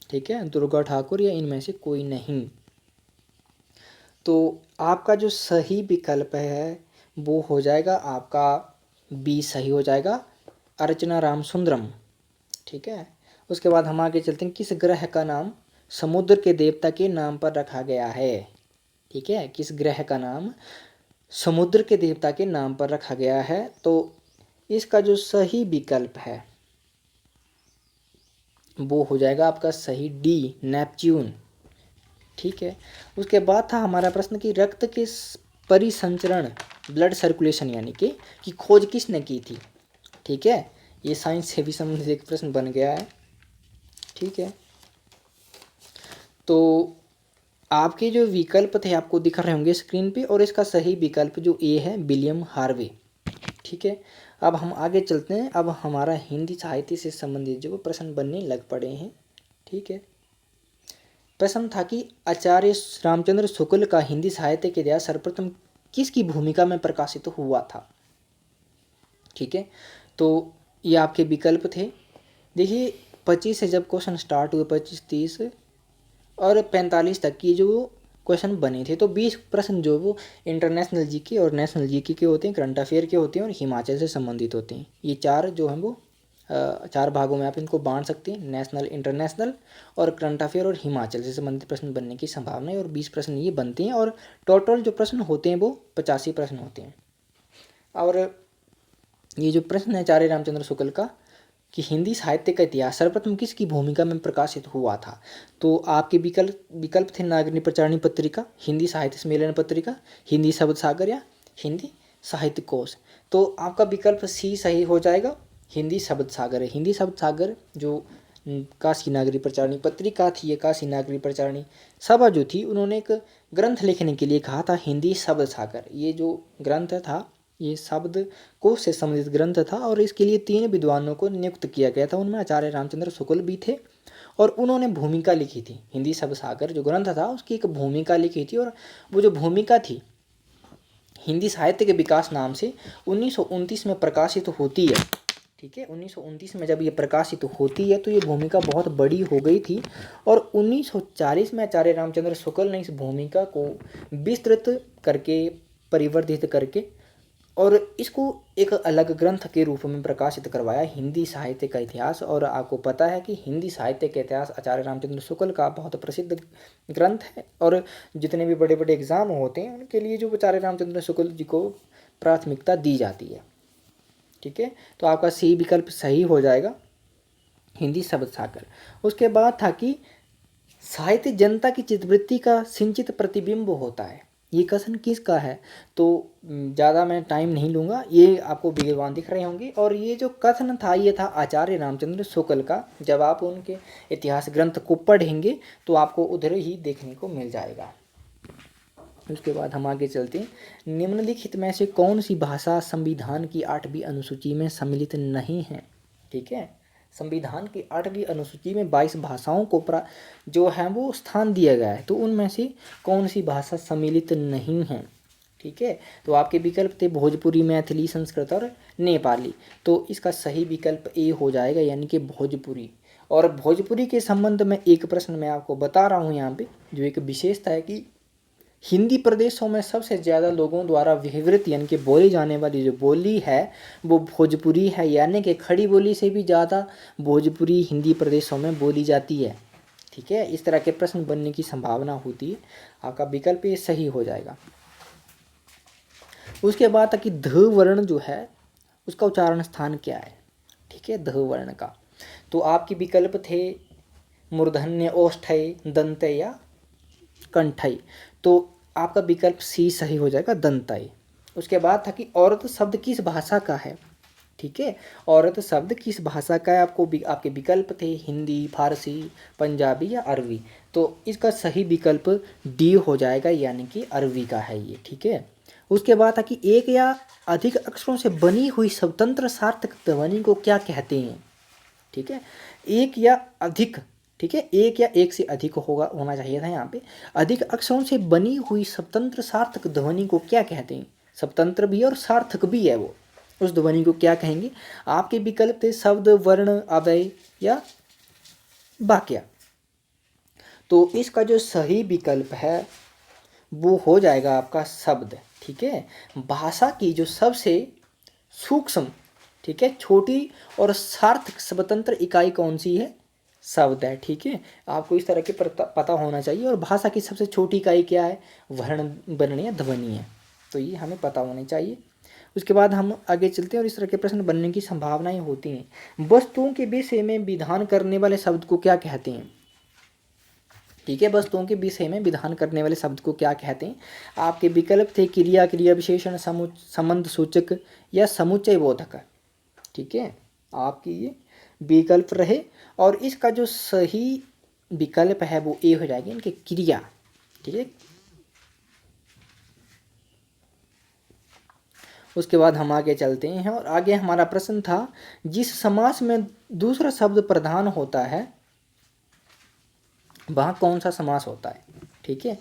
Speaker 1: ठीक है, दुर्गा ठाकुर या इनमें से कोई नहीं। तो आपका जो सही विकल्प है वो हो जाएगा आपका बी सही हो जाएगा, अर्चना रामसुंदरम। ठीक है, उसके बाद हम आगे चलते हैं। किस ग्रह का नाम समुद्र के देवता के नाम पर रखा गया है? ठीक है, किस ग्रह का नाम समुद्र के देवता के नाम पर रखा गया है? तो इसका जो सही विकल्प है वो हो जाएगा आपका सही डी, नेपच्यून। ठीक है, उसके बाद था हमारा प्रश्न कि रक्त के परिसंचरण, ब्लड सर्कुलेशन यानी कि खोज किसने की थी? ठीक है, ये साइंस से भी संबंधित एक प्रश्न बन गया है। ठीक है, तो आपके जो विकल्प थे आपको दिख रहे होंगे स्क्रीन पे, और इसका सही विकल्प जो ए है विलियम हार्वे। ठीक है, अब हम आगे चलते हैं। अब हमारा हिंदी साहित्य से संबंधित जो प्रश्न बनने लग पड़े हैं। ठीक है, प्रश्न था कि आचार्य रामचंद्र शुक्ल का हिंदी साहित्य के इतिहास सर्वप्रथम किसकी भूमिका में प्रकाशित हुआ था? ठीक है, तो ये आपके विकल्प थे। देखिए 25 से जब क्वेश्चन स्टार्ट हुए, 25, 30 और 45 तक की जो क्वेश्चन बने थे, तो 20 प्रश्न जो वो इंटरनेशनल जीके और नेशनल जीके के होते हैं, करंट अफेयर के होते हैं और हिमाचल से संबंधित होते हैं। ये चार जो हैं वो 4 भागों में आप इनको बांट सकते हैं, नेशनल, इंटरनेशनल और करंट अफेयर और हिमाचल से संबंधित प्रश्न बनने की संभावना है। और 20 प्रश्न ये बनते हैं और टोटल जो प्रश्न होते हैं वो 85 प्रश्न होते हैं। और ये जो प्रश्न है आचार्य रामचंद्र शुक्ल का कि हिंदी साहित्य का इतिहास सर्वप्रथम किसकी भूमिका में प्रकाशित हुआ था, तो आपके विकल्प थे नागरिणी प्रचारणी पत्रिका, हिंदी साहित्य सम्मेलन पत्रिका, हिंदी शब्द सागर या हिंदी साहित्य कोश। तो आपका विकल्प सी सही हो जाएगा, हिंदी शब्द सागर है। हिंदी शब्द सागर जो काशी नागरी प्रचारणी पत्रिका थी, ये काशी नागरी प्रचारणी सभा जो थी, उन्होंने एक ग्रंथ लिखने के लिए कहा था हिंदी शब्द सागर। ये जो ग्रंथ था ये शब्द कोश से संबंधित ग्रंथ था और इसके लिए 3 विद्वानों को नियुक्त किया गया था। उनमें आचार्य रामचंद्र शुक्ल भी थे और उन्होंने भूमिका लिखी थी। हिंदी शब्द सागर जो ग्रंथ था उसकी एक भूमिका लिखी थी, और वो जो भूमिका थी हिंदी साहित्य के विकास नाम से 1929 में प्रकाशित होती है। ठीक है, 1929 में जब ये प्रकाशित होती है तो ये भूमिका बहुत बड़ी हो गई थी, और 1940 में आचार्य रामचंद्र शुक्ल ने इस भूमिका को विस्तृत करके, परिवर्धित करके और इसको एक अलग ग्रंथ के रूप में प्रकाशित करवाया, हिंदी साहित्य का इतिहास। और आपको पता है कि हिंदी साहित्य का इतिहास आचार्य रामचंद्र शुक्ल का बहुत प्रसिद्ध ग्रंथ है, और जितने भी बड़े बड़े एग्जाम होते हैं उनके लिए जो आचार्य रामचंद्र शुक्ल जी को प्राथमिकता दी जाती है। ठीक है, तो आपका सी विकल्प सही हो जाएगा, हिंदी शब्द सागर। उसके बाद था कि साहित्य जनता की चित्तवृत्ति का सिंचित प्रतिबिंब होता है, ये कथन किसका है? तो ज़्यादा मैं टाइम नहीं लूँगा, ये आपको विद्वान दिख रहे होंगे। और ये जो कथन था ये था आचार्य रामचंद्र शुक्ल का। जब आप उनके इतिहास ग्रंथ को पढ़ेंगे तो आपको उधर ही देखने को मिल जाएगा। उसके बाद हम आगे चलते हैं। निम्नलिखित में से कौन सी भाषा संविधान की 8वीं अनुसूची में सम्मिलित नहीं है? ठीक है, संविधान की 8वीं अनुसूची में 22 भाषाओं को जो है वो स्थान दिया गया है, तो उनमें से कौन सी भाषा सम्मिलित नहीं है? ठीक है, तो आपके विकल्प थे भोजपुरी, मैथिली, संस्कृत और नेपाली। तो इसका सही विकल्प ए हो जाएगा, यानी कि भोजपुरी। और भोजपुरी के संबंध में एक प्रश्न मैं आपको बता रहा हूँ यहाँ पे, जो एक विशेषता है कि हिंदी प्रदेशों में सबसे ज़्यादा लोगों द्वारा विवृत यानी कि बोली जाने वाली जो बोली है वो भोजपुरी है, यानी कि खड़ी बोली से भी ज़्यादा भोजपुरी हिंदी प्रदेशों में बोली जाती है। ठीक है, इस तरह के प्रश्न बनने की संभावना होती है। आपका विकल्प ये सही हो जाएगा। उसके बाद कि ध वर्ण जो है उसका उच्चारण स्थान क्या है? ठीक है, ध वर्ण का, तो आपके विकल्प थे मूर्धन्य, ओष्ठय, दंतय या कंठय। तो आपका विकल्प सी सही हो जाएगा, दंतय। उसके बाद था कि औरत शब्द किस भाषा का है? ठीक है, औरत शब्द किस भाषा का है? आपके विकल्प थे हिंदी, फारसी, पंजाबी या अरबी। तो इसका सही विकल्प डी हो जाएगा, यानी कि अरबी का है ये। ठीक है, उसके बाद था कि एक या अधिक अक्षरों से बनी हुई स्वतंत्र सार्थक ध्वनि को क्या कहते हैं? ठीक है, एक या अधिक, ठीक है, एक या एक से अधिक होना चाहिए था यहाँ पे। अधिक अक्षरों से बनी हुई स्वतंत्र सार्थक ध्वनि को क्या कहते हैं? स्वतंत्र भी है और सार्थक भी है वो, उस ध्वनि को क्या कहेंगे? आपके विकल्प थे शब्द, वर्ण, अव्यय या वाक्य। तो इसका जो सही विकल्प है वो हो जाएगा आपका शब्द। ठीक है, भाषा की जो सबसे सूक्ष्म, ठीक है, छोटी और सार्थक स्वतंत्र इकाई कौन सी है? शब्द है। ठीक है, आपको इस तरह के पता होना चाहिए। और भाषा की सबसे छोटी इकाई क्या है? वर्ण या ध्वनि है। तो ये हमें पता होनी चाहिए। उसके बाद हम आगे चलते हैं और इस तरह के प्रश्न बनने की संभावनाएं होती हैं। वस्तुओं के विषय में विधान करने वाले शब्द को क्या कहते हैं? ठीक है, वस्तुओं के विषय में विधान करने वाले शब्द को क्या कहते हैं? आपके विकल्प थे क्रिया, क्रिया विशेषण, संबंध सूचक या समुच्चय बोधक। ठीक है, आपकी ये विकल्प रहे। और इसका जो सही विकल्प है वो ए हो जाएगी, इनके क्रिया। ठीक है, उसके बाद हम आगे चलते हैं और आगे हमारा प्रश्न था, जिस समास में दूसरा शब्द प्रधान होता है वहाँ कौन सा समास होता है? ठीक है,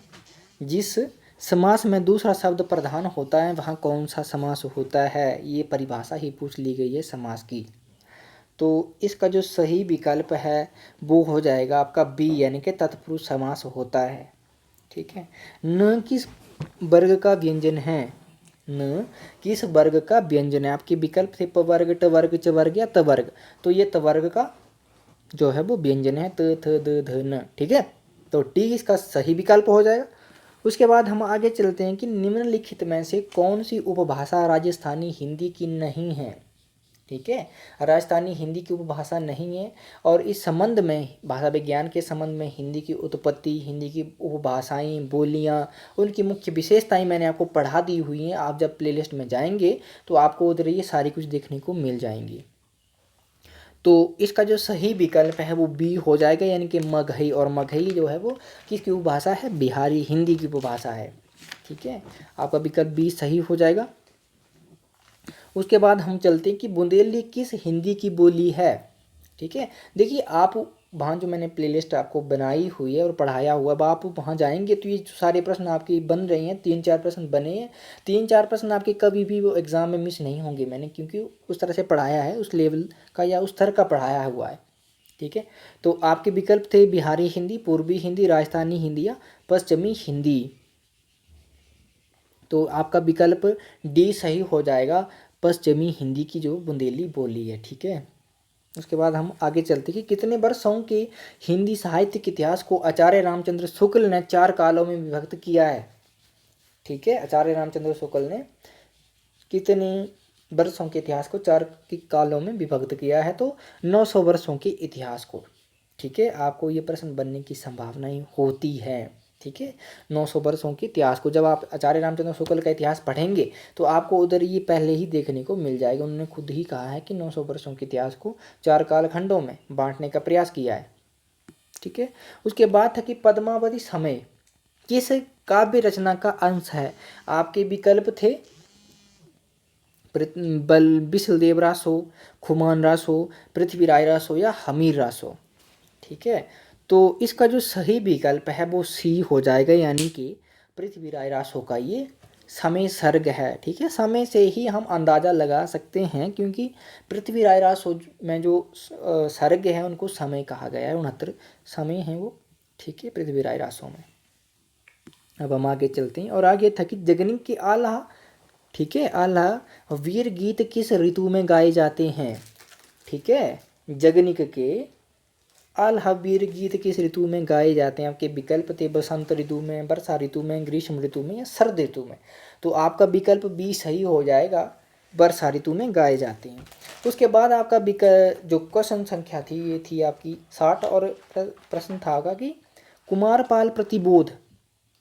Speaker 1: जिस समास में दूसरा शब्द प्रधान होता है वहाँ कौन सा समास होता है? ये परिभाषा ही पूछ ली गई है समास की। तो इसका जो सही विकल्प है वो हो जाएगा आपका बी, यानी कि तत्पुरुष समास होता है। ठीक है, न किस वर्ग का व्यंजन है? न किस वर्ग का व्यंजन है? आपके विकल्प थे प वर्ग, ट वर्ग, च वर्ग या त वर्ग। तो ये त वर्ग का जो है वो व्यंजन है, त, थ, द, ध, न। ठीक है, तो टी इसका सही विकल्प हो जाएगा। उसके बाद हम आगे चलते हैं कि निम्नलिखित में से कौन सी उपभाषा राजस्थानी हिंदी की नहीं है? ठीक है, राजस्थानी हिंदी की उपभाषा नहीं है। और इस संबंध में, भाषा विज्ञान के संबंध में, हिंदी की उत्पत्ति, हिंदी की उपभाषाएं, बोलियां, उनकी मुख्य विशेषताएं मैंने आपको पढ़ा दी हुई हैं। आप जब प्लेलिस्ट में जाएंगे तो आपको उधर ये सारी कुछ देखने को मिल जाएंगी। तो इसका जो सही विकल्प है वो बी हो जाएगा, यानी कि मगही। और मगही जो है वो किसकी उपभाषा है? बिहारी हिंदी की उपभाषा है। ठीक है, आपका विकल्प बी सही हो जाएगा। उसके बाद हम चलते हैं कि बुंदेली किस हिंदी की बोली है? ठीक है, देखिए आप वहाँ जो मैंने प्लेलिस्ट आपको बनाई हुई है और पढ़ाया हुआ, अब आप वहाँ जाएंगे तो ये सारे प्रश्न आपके बन रहे हैं। 3-4 प्रश्न बने हैं। 3-4 प्रश्न आपके कभी भी वो एग्ज़ाम में मिस नहीं होंगे, मैंने क्योंकि उस तरह से पढ़ाया है, उस लेवल का या उस तरह का पढ़ाया हुआ है। ठीक है, तो आपके विकल्प थे बिहारी हिंदी, पूर्वी हिंदी, राजस्थानी हिंदी या पश्चिमी हिंदी। तो आपका विकल्प डी सही हो जाएगा, पश्चिमी हिंदी की जो बुंदेली बोली है। ठीक है, उसके बाद हम आगे चलते कि कितने वर्षों के हिंदी साहित्य के इतिहास को आचार्य रामचंद्र शुक्ल ने 4 कालों में विभक्त किया है? ठीक है, आचार्य रामचंद्र शुक्ल ने कितने वर्षों के इतिहास को 4 कालों में विभक्त किया है? तो 900 वर्षों के इतिहास को। ठीक है, आपको ये प्रश्न बनने की संभावनाएं होती है। ठीक है, 900 वर्षों के इतिहास को जब आप आचार्य रामचंद्र शुक्ल का इतिहास पढ़ेंगे तो आपको उधर ये पहले ही देखने को मिल जाएगा। उन्होंने खुद ही कहा है कि 900 वर्षों के इतिहास को 4 कालखंडों में बांटने का प्रयास किया है। ठीक है, उसके बाद था कि पद्मावती समय किस काव्य रचना का अंश है? आपके विकल्प थे बिसलदेव रासो, खुमान रासो, पृथ्वीराय रासो या हमीर रासो। ठीक है, तो इसका जो सही विकल्प है वो सी हो जाएगा, यानी कि पृथ्वीराय रासो का ये समय सर्ग है। ठीक है, समय से ही हम अंदाज़ा लगा सकते हैं क्योंकि पृथ्वीराय रासो में जो सर्ग है उनको समय कहा गया है, 69 समय हैं वो। ठीक है, पृथ्वीराय रासो में। अब हम आगे चलते हैं और आगे था कि जगनिक के आल्हा, ठीक है, आल्हा वीर गीत किस ऋतु में गाए जाते हैं? ठीक है, जगनिक के आल्हा वीर गीत किस ऋतु में गाए जाते हैं? आपके विकल्प थे बसंत ऋतु में, वर्षा ऋतु में, ग्रीष्म ऋतु में या शरद ऋतु में। तो आपका विकल्प बी सही हो जाएगा, वर्षा ऋतु में गाए जाते हैं। उसके बाद आपका जो क्वेश्चन संख्या थी ये थी आपकी 60 और प्रश्न था आपका कि कुमारपाल प्रतिबोध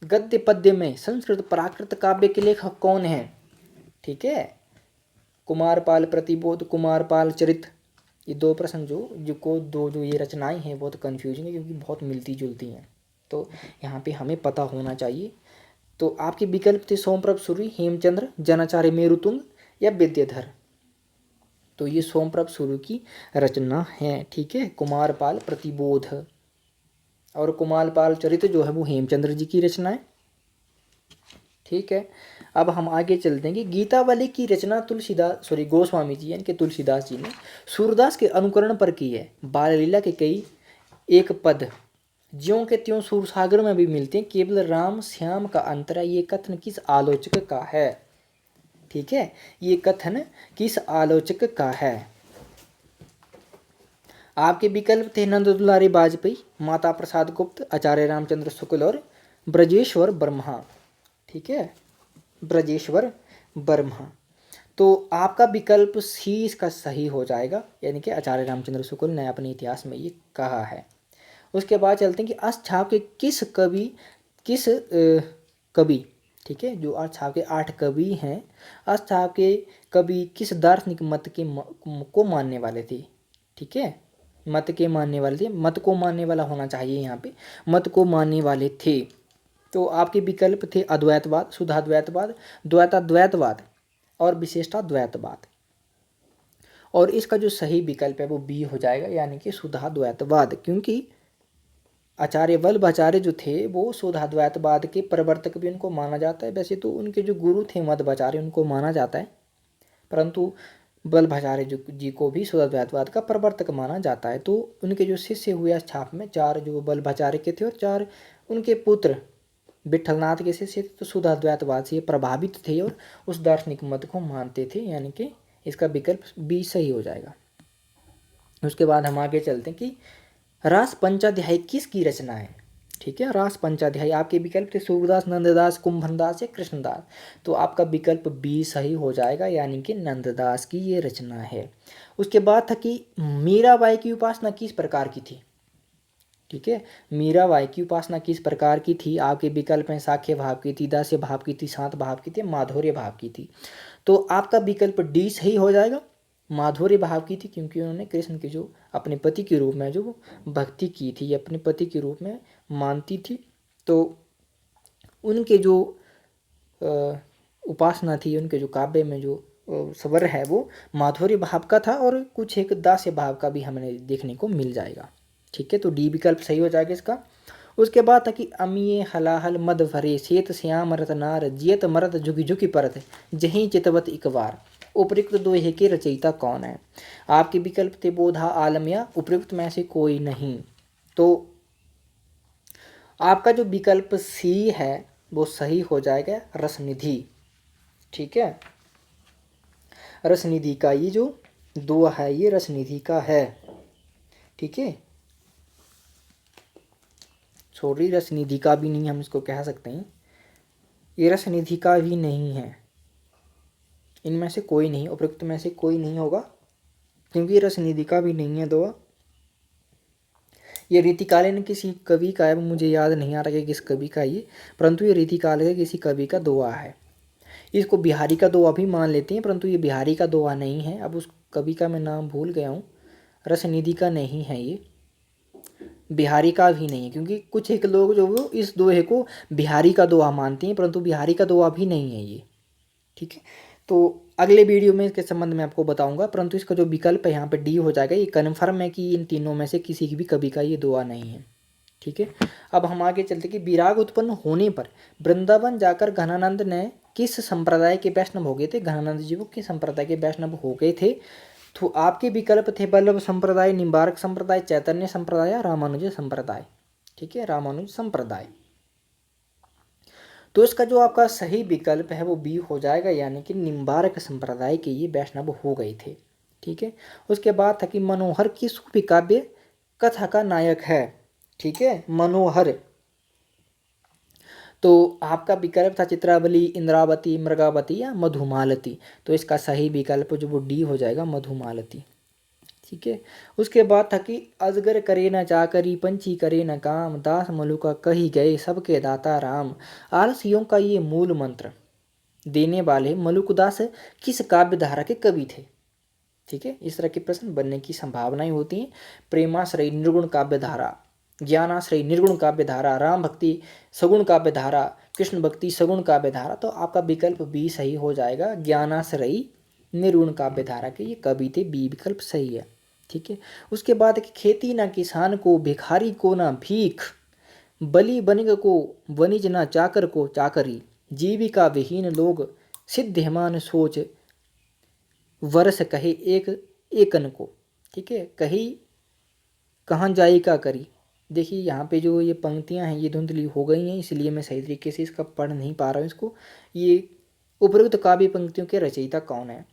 Speaker 1: गद्य पद्य में संस्कृत प्राकृत काव्य के लेखक कौन है? ठीक है, कुमारपाल प्रतिबोध, कुमारपाल चरित, ये 2 प्रश्न जो ये रचनाएं हैं बहुत कन्फ्यूजिंग है क्योंकि बहुत मिलती जुलती हैं, तो यहाँ पे हमें पता होना चाहिए। तो आपके विकल्प थे सोमप्रभ सूरी, हेमचंद्र, जनाचार्य मेरुतुंग या विद्याधर। तो ये सोमप्रभ सूरी की रचना है। ठीक है, कुमारपाल प्रतिबोध। और कुमालपाल चरित जो है वो हेमचंद्र जी की रचना है। ठीक है, अब हम आगे चलते हैं कि गीतावली की रचना गोस्वामी जी यानी कि तुलसीदास जी ने सूरदास के अनुकरण पर की है। बाल लीला के कई एक पद ज्यों के त्यों सूरसागर में भी मिलते हैं, केवल राम श्याम का अंतर है, ये कथन किस आलोचक का है? ठीक है, ये कथन किस आलोचक का है? आपके विकल्प थे नंद दुलारी वाजपेयी, माता प्रसाद गुप्त, आचार्य रामचंद्र शुक्ल और ब्रजेश्वर ब्रह्मा। ठीक है, ब्रजेश्वर ब्रह्मा। तो आपका विकल्प सी इसका सही हो जाएगा, यानी कि आचार्य रामचंद्र शुक्ल ने अपने इतिहास में ये कहा है। उसके बाद चलते हैं कि अष्टछाप के किस कवि, ठीक है, जो अष्टछाप के 8 कवि हैं, अष्टछाप के कवि किस दार्शनिक मत के को मानने वाले थे? ठीक है, मत के मानने वाले थे, मत को मानने वाला होना चाहिए यहाँ पे, मत को मानने वाले थे। तो आपके विकल्प थे अद्वैतवाद, शुद्धाद्वैतवाद, द्वैताद्वैतवाद और विशिष्टाद्वैतवाद। और इसका जो सही विकल्प है वो बी हो जाएगा, यानी कि शुद्धाद्वैतवाद, क्योंकि आचार्य वल्लभाचार्य जो थे वो शुद्धाद्वैतवाद के प्रवर्तक भी उनको माना जाता है। वैसे तो उनके जो गुरु थे मध्वाचार्य उनको माना जाता है, परंतु वल्लभाचार्य जी को भी शुद्धाद्वैतवाद का प्रवर्तक माना जाता है। तो उनके जो शिष्य हुए छाप में 4 जो वल्लभाचार्य के थे और 4 उनके पुत्र विठलनाथ के शिष्य थे, तो शुद्धाद्वैतवाद से प्रभावित थे और उस दार्शनिक मत को मानते थे, यानी कि इसका विकल्प बी सही हो जाएगा। उसके बाद हम आगे चलते हैं कि रास पंचाध्याय किसकी रचना है? ठीक है, रास पंचाध्याय आपके विकल्प थे सूरदास, नंददास, कुंभनदास या कृष्णदास। तो आपका विकल्प बी सही हो जाएगा, यानी कि नंददास की ये रचना है। उसके बाद था कि मीराबाई की उपासना किस प्रकार की थी? ठीक है, मीराबाई की उपासना किस प्रकार की थी? आपके विकल्प हैं साख्य भाव की थी, दास्य भाव की थी, शांत भाव की थी, माधुर्य भाव की थी। तो आपका विकल्प डी सही हो जाएगा, माधुर्य भाव की थी, क्योंकि उन्होंने कृष्ण के जो अपने पति के रूप में जो भक्ति की थी, अपने पति के रूप में मानती थी, तो उनके जो उपासना थी, उनके जो काव्य में जो स्वर है वो माधुर्य भाव का था, और कुछ एक दास्य भाव का भी हमें देखने को मिल जाएगा। ठीक है, तो डी विकल्प सही हो जाएगा इसका। उसके बाद था कि अमिये हलाहल मद भरे, श्वेत श्याम रतनार, जियत मरत झुकी झुकी परत, जहीं चितवत इकबार। उपयुक्त दोहे के रचयिता कौन है? आपके विकल्प थे बोधा, आलम या उपयुक्त में से कोई नहीं। तो आपका जो विकल्प सी है वो सही हो जाएगा, रसनिधि। ठीक है, रसनिधि का ये जो दोहा है ये रसनिधि का है। ठीक है, सॉरी, रसनिधि का भी नहीं, हम इसको कह सकते हैं ये रसनिधि का भी नहीं है, इनमें से कोई नहीं, उपयुक्त में से कोई नहीं होगा, क्योंकि रसनिधि का भी नहीं है दोहा। ये रीतिकालीन किसी कवि का है, मुझे याद नहीं आ रहा कि किस कवि का ये, परंतु ये रीतिकाल के किसी कवि का दोहा है। इसको बिहारी का दोहा भी मान लेते हैं, परंतु ये बिहारी का दोहा नहीं है। अब उस कवि का मैं नाम भूल गया हूँ, रसनिधि का नहीं है, ये बिहारी का भी नहीं है, क्योंकि कुछ एक लोग जो वो इस दोहे को बिहारी का दोहा मानते हैं, परंतु बिहारी का दोहा भी नहीं है ये। ठीक है, तो अगले वीडियो में इसके संबंध में आपको बताऊंगा, परंतु इसका जो विकल्प है यहाँ पे डी हो जाएगा। ये कन्फर्म है कि इन तीनों में से किसी भी कवि का ये दोहा नहीं है। ठीक है, अब हम आगे चलते कि विराग उत्पन्न होने पर वृंदावन जाकर घनानंद ने किस संप्रदाय के वैष्णव हो गए थे? घनानंद जी वो किस संप्रदाय के वैष्णव हो गए थे? तो आपके विकल्प थे वल्लभ संप्रदाय, निम्बार्क संप्रदाय, चैतन्य संप्रदाय या रामानुज संप्रदाय। ठीक है, रामानुज संप्रदाय। तो इसका जो आपका सही विकल्प है वो बी हो जाएगा, यानी कि निम्बार्क संप्रदाय के ये वैष्णव हो गए थे। ठीक है, उसके बाद था कि मनोहर की सूफी काव्य कथा का नायक है। ठीक है, मनोहर। तो आपका विकल्प था चित्रावली, इंद्रावती, मृगावती या मधुमालती। तो इसका सही विकल्प जो वो डी हो जाएगा, मधुमालती। ठीक है, उसके बाद था कि अजगर करे न चाकरी, पंछी करे न काम, दास मलुका कही गए सबके दाता राम। आलसियों का ये मूल मंत्र देने वाले मलुकदास किस काव्य धारा के कवि थे? ठीक है, इस तरह के प्रश्न बनने की संभावनाएं होती हैं। प्रेमाश्रय निर्गुण काव्य धारा, ज्ञानाश्रय निर्गुण काव्य धारा, राम भक्ति सगुण काव्य धारा, कृष्ण भक्ति सगुण काव्य धारा। तो आपका विकल्प बी सही हो जाएगा, ज्ञानाश्रय निर्गुण काव्य धारा के ये कवि थे, बी विकल्प सही है। ठीक है, उसके बाद कि खेती ना किसान को, भिखारी को ना भीख, बलि बनिग को वनिज न चाकर को चाकरी, जीविका विहीन लोग सिद्धिमान सोच, वर्ष कहे एक एकन को। ठीक है, कही कहाँ जायका करी। देखिए यहाँ पे जो ये पंक्तियाँ हैं ये धुंधली हो गई हैं, इसलिए मैं सही तरीके से इसका पढ़ नहीं पा रहा हूँ इसको। ये उपरोक्त काव्य पंक्तियों के रचयिता कौन है?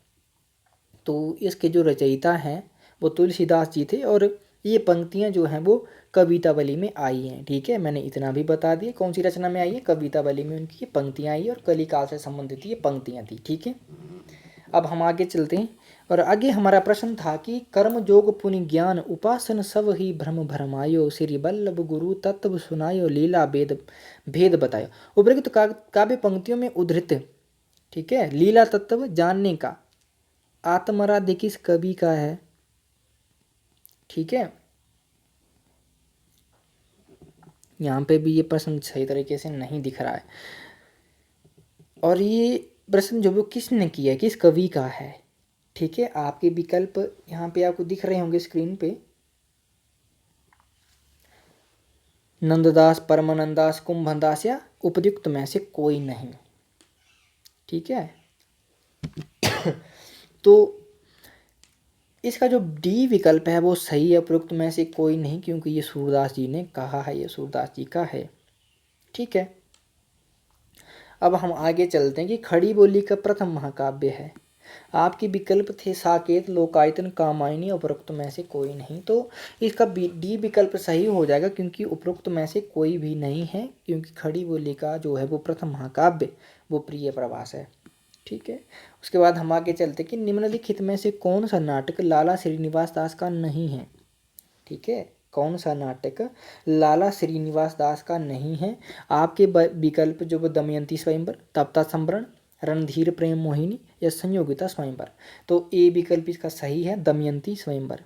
Speaker 1: तो इसके जो रचयिता हैं वो तुलसीदास जी थे, और ये पंक्तियाँ जो हैं वो कवितावली में आई हैं। ठीक है, मैंने इतना भी बता दिया कौन सी रचना में आई है, कवितावली में उनकी ये पंक्तियाँ आई और कलिकाल से संबंधित ये पंक्तियाँ थी। ठीक है, अब हम आगे चलते हैं। और आगे हमारा प्रश्न था कि कर्म जोग पुनि ज्ञान उपासन सब ही भ्रम भरमायो, श्री वल्लभ गुरु तत्व सुनायो, लीला भेद भेद बतायो। उपरोक्त काव्य पंक्तियों में उद्धृत, ठीक है, लीला तत्व जानने का आत्मराध्य किस कवि का है? ठीक है, यहाँ पे भी ये प्रश्न सही तरीके से नहीं दिख रहा है, और ये प्रश्न जो वो किसने किया है, किस कवि का है? ठीक है, आपके विकल्प यहाँ पे आपको दिख रहे होंगे स्क्रीन पे, नंददास, परमानंदास, कुंभनदास या उपयुक्त में से कोई नहीं। ठीक है तो इसका जो डी विकल्प है वो सही है, उपयुक्त में से कोई नहीं, क्योंकि ये सूरदास जी ने कहा है, ये सूरदास जी का है। ठीक है, अब हम आगे चलते हैं कि खड़ी बोली का प्रथम महाकाव्य है। आपके विकल्प थे साकेत, लोकायतन, कामायनी, उपरोक्त में से कोई नहीं। तो इसका डी विकल्प सही हो जाएगा, क्योंकि उपरोक्त में से कोई भी नहीं है, क्योंकि खड़ी बोली का जो है वो प्रथम महाकाव्य वो प्रिय प्रवास है। ठीक है, उसके बाद हम आगे चलते कि निम्नलिखित में से कौन सा नाटक लाला श्रीनिवास दास का नहीं है? ठीक है, कौन सा नाटक लाला श्रीनिवास दास का नहीं है? आपके विकल्प जो वो दमयंती स्वयंवर, तप्ता संवरण, रणधीर प्रेम मोहिनी या संयोगिता स्वयंवर। तो ए विकल्प इसका सही है, दमयंती स्वयंवर।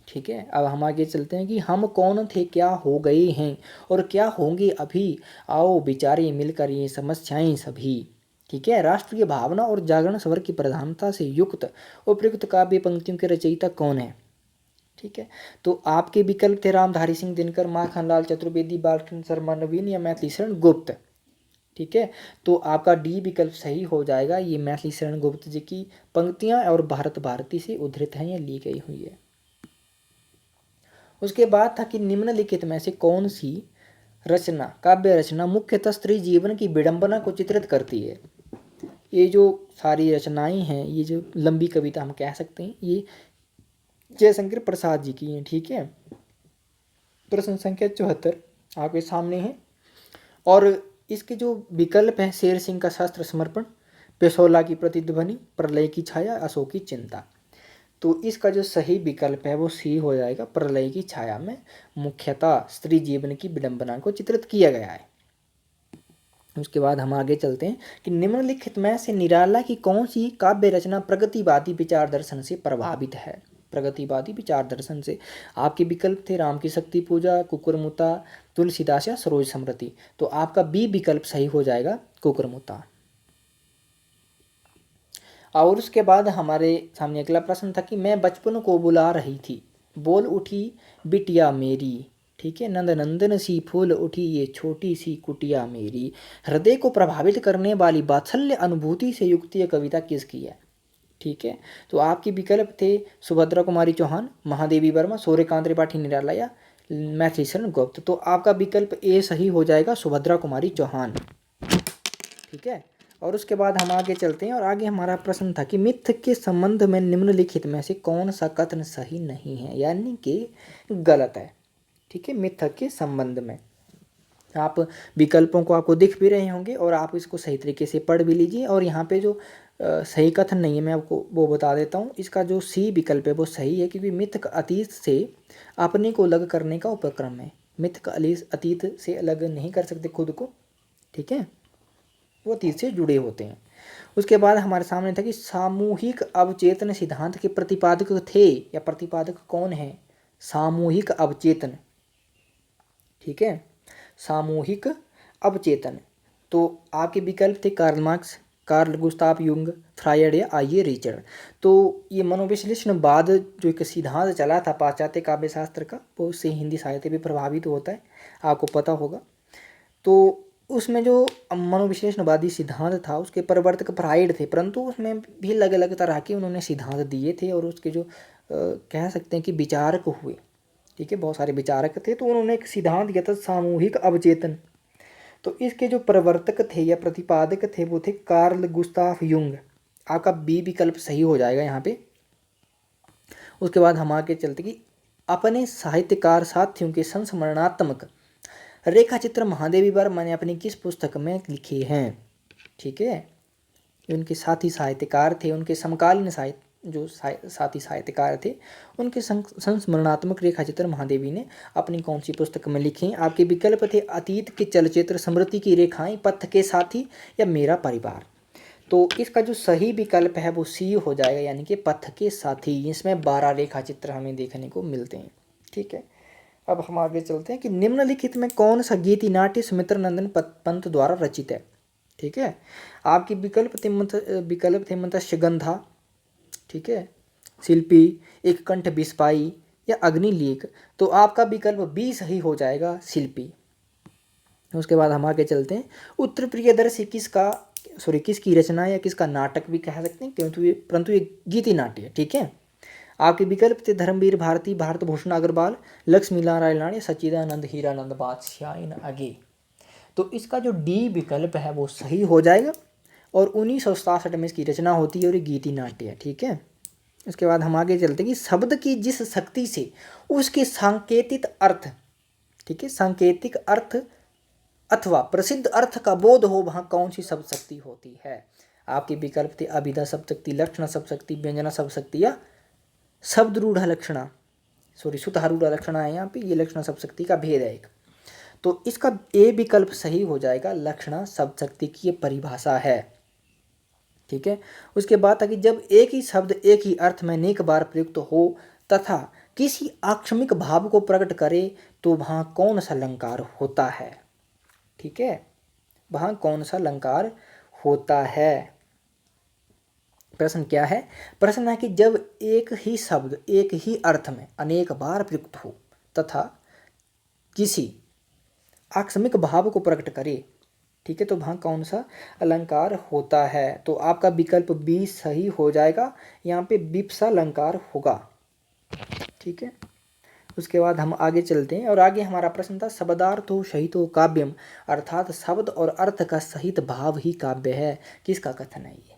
Speaker 1: ठीक है, अब हम आगे चलते हैं कि हम कौन थे क्या हो गए हैं और क्या होंगे अभी, आओ विचारे मिलकर ये समस्याएं सभी। ठीक है, राष्ट्रीय भावना और जागरण स्वर की प्रधानता से युक्त उपयुक्त काव्य पंक्तियों के रचयिता कौन है? ठीक है, तो आपके विकल्प थे रामधारी सिंह दिनकर, माखनलाल चतुर्वेदी, बालकृष्ण शर्मा नवीन या मैथिली शरण गुप्त। ठीक है, तो आपका डी विकल्प सही हो जाएगा, ये मैथिली शरण गुप्त जी की पंक्तियां और भारत भारती से उद्धृत हैं या ली गई हुई है। उसके बाद था कि निम्नलिखित में से कौन सी रचना, काव्य रचना मुख्यतः स्त्री जीवन की विडंबना को चित्रित करती है? ये जो सारी रचनाएं हैं, ये जो लंबी कविता हम कह सकते हैं, ये जयशंकर प्रसाद जी की हैं। ठीक है, प्रश्न संख्या 74 आपके सामने है, और इसके जो विकल्प हैं शेर सिंह का शास्त्र समर्पण, पेशोला की प्रतिध्वनि, प्रलय की छाया, अशोक की चिंता। तो इसका जो सही विकल्प है वो सी हो जाएगा, प्रलय की छाया में मुख्यतः स्त्री जीवन की विडंबना को चित्रित किया गया है। उसके बाद हम आगे चलते हैं कि निम्नलिखित में से निराला की कौन सी काव्य रचना प्रगतिवादी विचार दर्शन से प्रभावित है? प्रगतिवादी विचार दर्शन से आपके विकल्प थे राम की शक्ति पूजा, कुकुरमुता, तुलसीदास या सरोज स्मृति। तो आपका बी विकल्प सही हो जाएगा, कुकुरमुता। और उसके बाद हमारे सामने अगला प्रश्न था कि मैं बचपन को बुला रही थी, बोल उठी बिटिया मेरी। ठीक है, नंद नंदन सी फूल उठी ये छोटी सी कुटिया मेरी। हृदय को प्रभावित करने वाली वात्सल्य अनुभूति से युक्त ये कविता किसकी है? ठीक है, तो आपके विकल्प थे सुभद्रा कुमारी चौहान, महादेवी वर्मा, सूर्यकांत त्रिपाठी निराला या मैथिली शरण गुप्त। तो आपका विकल्प ए सही हो जाएगा, सुभद्रा कुमारी चौहान। ठीक है, और उसके बाद हम आगे चलते हैं, और आगे हमारा प्रश्न था कि मिथ के संबंध में निम्नलिखित में से कौन सा कथन सही नहीं है, यानी कि गलत है। ठीक है, मिथ के संबंध में आप विकल्पों को आपको दिख भी रहे होंगे, और आप इसको सही तरीके से पढ़ भी लीजिए। और यहाँ पे जो सही कथन नहीं है मैं आपको वो बता देता हूँ। इसका जो सी विकल्प है वो सही है, क्योंकि मिथ का अतीत से अपने को अलग करने का उपक्रम है। मिथ का अतीत से अलग नहीं कर सकते खुद को। ठीक है, वो अतीत से जुड़े होते हैं। उसके बाद हमारे सामने था कि सामूहिक अवचेतन सिद्धांत के प्रतिपादक थे, या प्रतिपादक कौन है? सामूहिक अवचेतन। ठीक है, सामूहिक अवचेतन। तो आपके विकल्प थे Karl Marx, Karl Gustav Jung, Freud या आइए रिचर्ड। तो ये मनोविश्लेषणवाद जो एक सिद्धांत चला था पाश्चात्य काव्य शास्त्र का, वो उससे हिंदी साहित्य भी प्रभावित होता है, आपको पता होगा। तो उसमें जो मनोविश्लेषणवादी सिद्धांत था उसके प्रवर्तक फ्रायड थे, परंतु उसमें भी अलग अलग तरह के उन्होंने सिद्धांत दिए थे और उसके जो कह सकते हैं कि विचारक हुए, ठीक है, बहुत सारे विचारक थे। तो उन्होंने एक सिद्धांत दिया था सामूहिक अवचेतन। तो इसके जो प्रवर्तक थे या प्रतिपादक थे वो थे कार्ल गुस्ताव युंग। आपका बी विकल्प सही हो जाएगा यहाँ पे। उसके बाद हम आगे चलते कि अपने साहित्यकार साथियों के संस्मरणात्मक रेखाचित्र महादेवी वर्मा ने अपनी किस पुस्तक में लिखे हैं, ठीक है। उनके साथी साहित्यकार थे, उनके समकालीन जो साथी साहित्यकार थे, उनके संस्मरणात्मक रेखाचित्र महादेवी ने अपनी कौन सी पुस्तक में लिखे। आपके विकल्प थे अतीत के चलचित्र, स्मृति की रेखाएं, पथ के साथी या मेरा परिवार। तो इसका जो सही विकल्प है वो सी हो जाएगा, यानी कि पथ के साथी। इसमें 12 रेखाचित्र हमें देखने को मिलते हैं, ठीक है। अब हम आगे चलते हैं कि निम्नलिखित में कौन सा गीति नाट्य सुमित्र नंदन पंत द्वारा रचित है, ठीक है। आपके विकल्प थे मत्स्यगंधा, ठीक है, शिल्पी, एक कंठ बिस्पाई या अग्निलेख। तो आपका विकल्प बी सही हो जाएगा, शिल्पी। उसके बाद हम आगे चलते हैं, उत्तर प्रियदर्शी किसकी रचना या किसका नाटक भी कह सकते हैं, परंतु ये गीति नाट्य है, ठीक है। आपके विकल्प थे धर्मवीर भारती, भारत भूषण अग्रवाल, लक्ष्मी नारायण राणे, सच्चिदानंद हीरानंद बादशाह इन आगे। तो इसका जो डी विकल्प है वो सही हो जाएगा और 1967 में इसकी रचना होती है और ये गीति नाट्य है, ठीक है। उसके बाद हम आगे चलते हैं कि शब्द की जिस शक्ति से उसके सांकेतिक अर्थ, ठीक है, सांकेतिक अर्थ अथवा प्रसिद्ध अर्थ का बोध हो वहाँ कौन सी शब्द शक्ति होती है। आपके विकल्प थे अभिधा शब्द शक्ति, लक्षण शब्द शक्ति, व्यंजना शब्द शक्ति या शब्द रूढ़ लक्षणा, सुधारूढ़ लक्षणा है यहाँ पे, ये लक्षणा शब्द शक्ति का भेद है एक। तो इसका ए विकल्प सही हो जाएगा, लक्षणा शब्द शक्ति की ये परिभाषा है, ठीक है। उसके बाद था कि जब एक ही शब्द एक ही अर्थ में अनेक बार प्रयुक्त हो तथा किसी आक्षमिक भाव को प्रकट करे तो वहाँ कौन सा अलंकार होता है, ठीक है, वहाँ कौन सा अलंकार होता है। प्रश्न क्या है, प्रश्न है कि जब एक ही शब्द एक ही अर्थ में अनेक बार प्रयुक्त हो तथा किसी आकस्मिक भाव को प्रकट करे, ठीक है, तो वहाँ कौन सा अलंकार होता है। तो आपका विकल्प बी सही हो जाएगा, यहाँ पे विप्सा अलंकार होगा, ठीक है। उसके बाद हम आगे चलते हैं और आगे हमारा प्रश्न था शब्दार्थो सहितो काव्यम, अर्थात शब्द और अर्थ का सहित भाव ही काव्य है, किसका कथन है ये,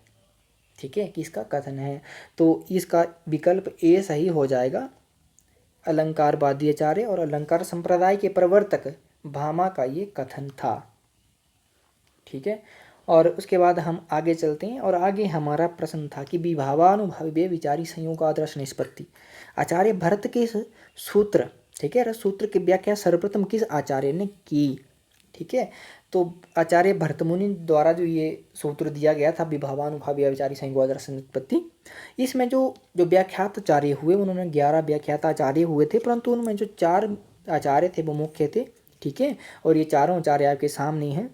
Speaker 1: ठीक है, किसका कथन है। तो इसका विकल्प ए सही हो जाएगा, अलंकारवादी आचार्य और अलंकार संप्रदाय के प्रवर्तक भामा का ये कथन था, ठीक है। और उसके बाद हम आगे चलते हैं और आगे हमारा प्रश्न था कि विभावानुभावी विचारी संयोग आदर्श निष्पत्ति, आचार्य भरत के सूत्र, ठीक है, सूत्र की व्याख्या सर्वप्रथम किस आचार्य ने की, ठीक है। तो आचार्य भरतमुनि द्वारा जो ये सूत्र दिया गया था विभावानुभावी विचारी संयोग आदर्श निष्पत्ति, इसमें जो व्याख्यात आचार्य हुए उन्होंने 11 व्याख्यात आचार्य हुए थे, परंतु उनमें जो 4 आचार्य थे वो मुख्य थे, ठीक है। और ये चारों आचार्य आपके सामने हैं,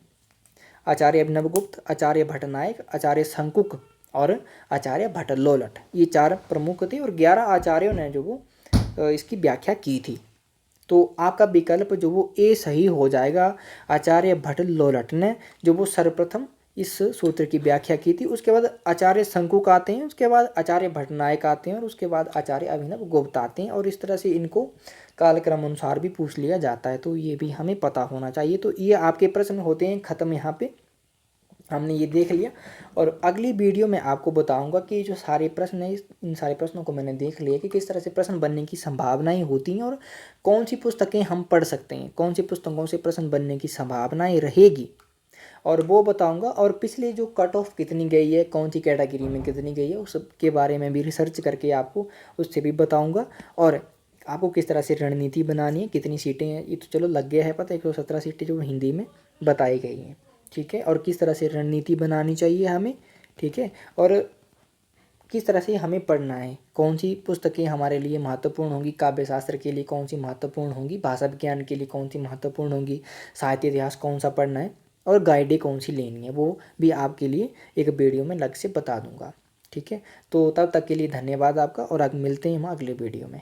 Speaker 1: आचार्य अभिनवगुप्त, आचार्य भट्टनायक, आचार्य शंकुक और आचार्य भट्टलोलट, ये 4 प्रमुख थे और 11 आचार्यों ने जो वो इसकी व्याख्या की थी। तो आपका विकल्प जो वो ए सही हो जाएगा, आचार्य भट्टलोलट ने जो वो सर्वप्रथम इस सूत्र की व्याख्या की थी। उसके बाद आचार्य शंकुक आते हैं, उसके बाद आचार्य भट्टनायक आते हैं और उसके बाद आचार्य अभिनवगुप्त आते हैं, और इस तरह से इनको कालक्रम अनुसार भी पूछ लिया जाता है, तो ये भी हमें पता होना चाहिए। तो ये आपके प्रश्न होते हैं ख़त्म, यहाँ पे हमने ये देख लिया। और अगली वीडियो में आपको बताऊंगा कि जो सारे प्रश्न हैं इन सारे प्रश्नों को मैंने देख लिया कि किस तरह से प्रश्न बनने की संभावनाएं होती हैं और कौन सी पुस्तकें हम पढ़ सकते हैं, कौन सी पुस्तकों से प्रश्न बनने की संभावनाएं रहेगी, और वो बताऊंगा। और पिछले जो कट ऑफ कितनी गई है, कौन सी कैटेगरी में कितनी गई है, उस के बारे में भी रिसर्च करके आपको उससे भी बताऊंगा। और आपको किस तरह से रणनीति बनानी है, कितनी सीटें हैं, ये तो चलो लग गया है पता, 117 सीटें जो हिंदी में बताई गई हैं, ठीक है। और किस तरह से रणनीति बनानी चाहिए हमें, ठीक है, और किस तरह से हमें पढ़ना है, कौन सी पुस्तकें हमारे लिए महत्वपूर्ण होंगी, काव्य शास्त्र के लिए कौन सी महत्वपूर्ण होंगी, भाषा विज्ञान के लिए कौन सी महत्वपूर्ण होंगी, साहित्य इतिहास कौन सा पढ़ना है, और गाइडें कौन सी लेनी है वो भी आपके लिए एक वीडियो में अलग से बता दूंगा। ठीक है, तो तब तक के लिए धन्यवाद आपका, और मिलते हैं हम अगले वीडियो में।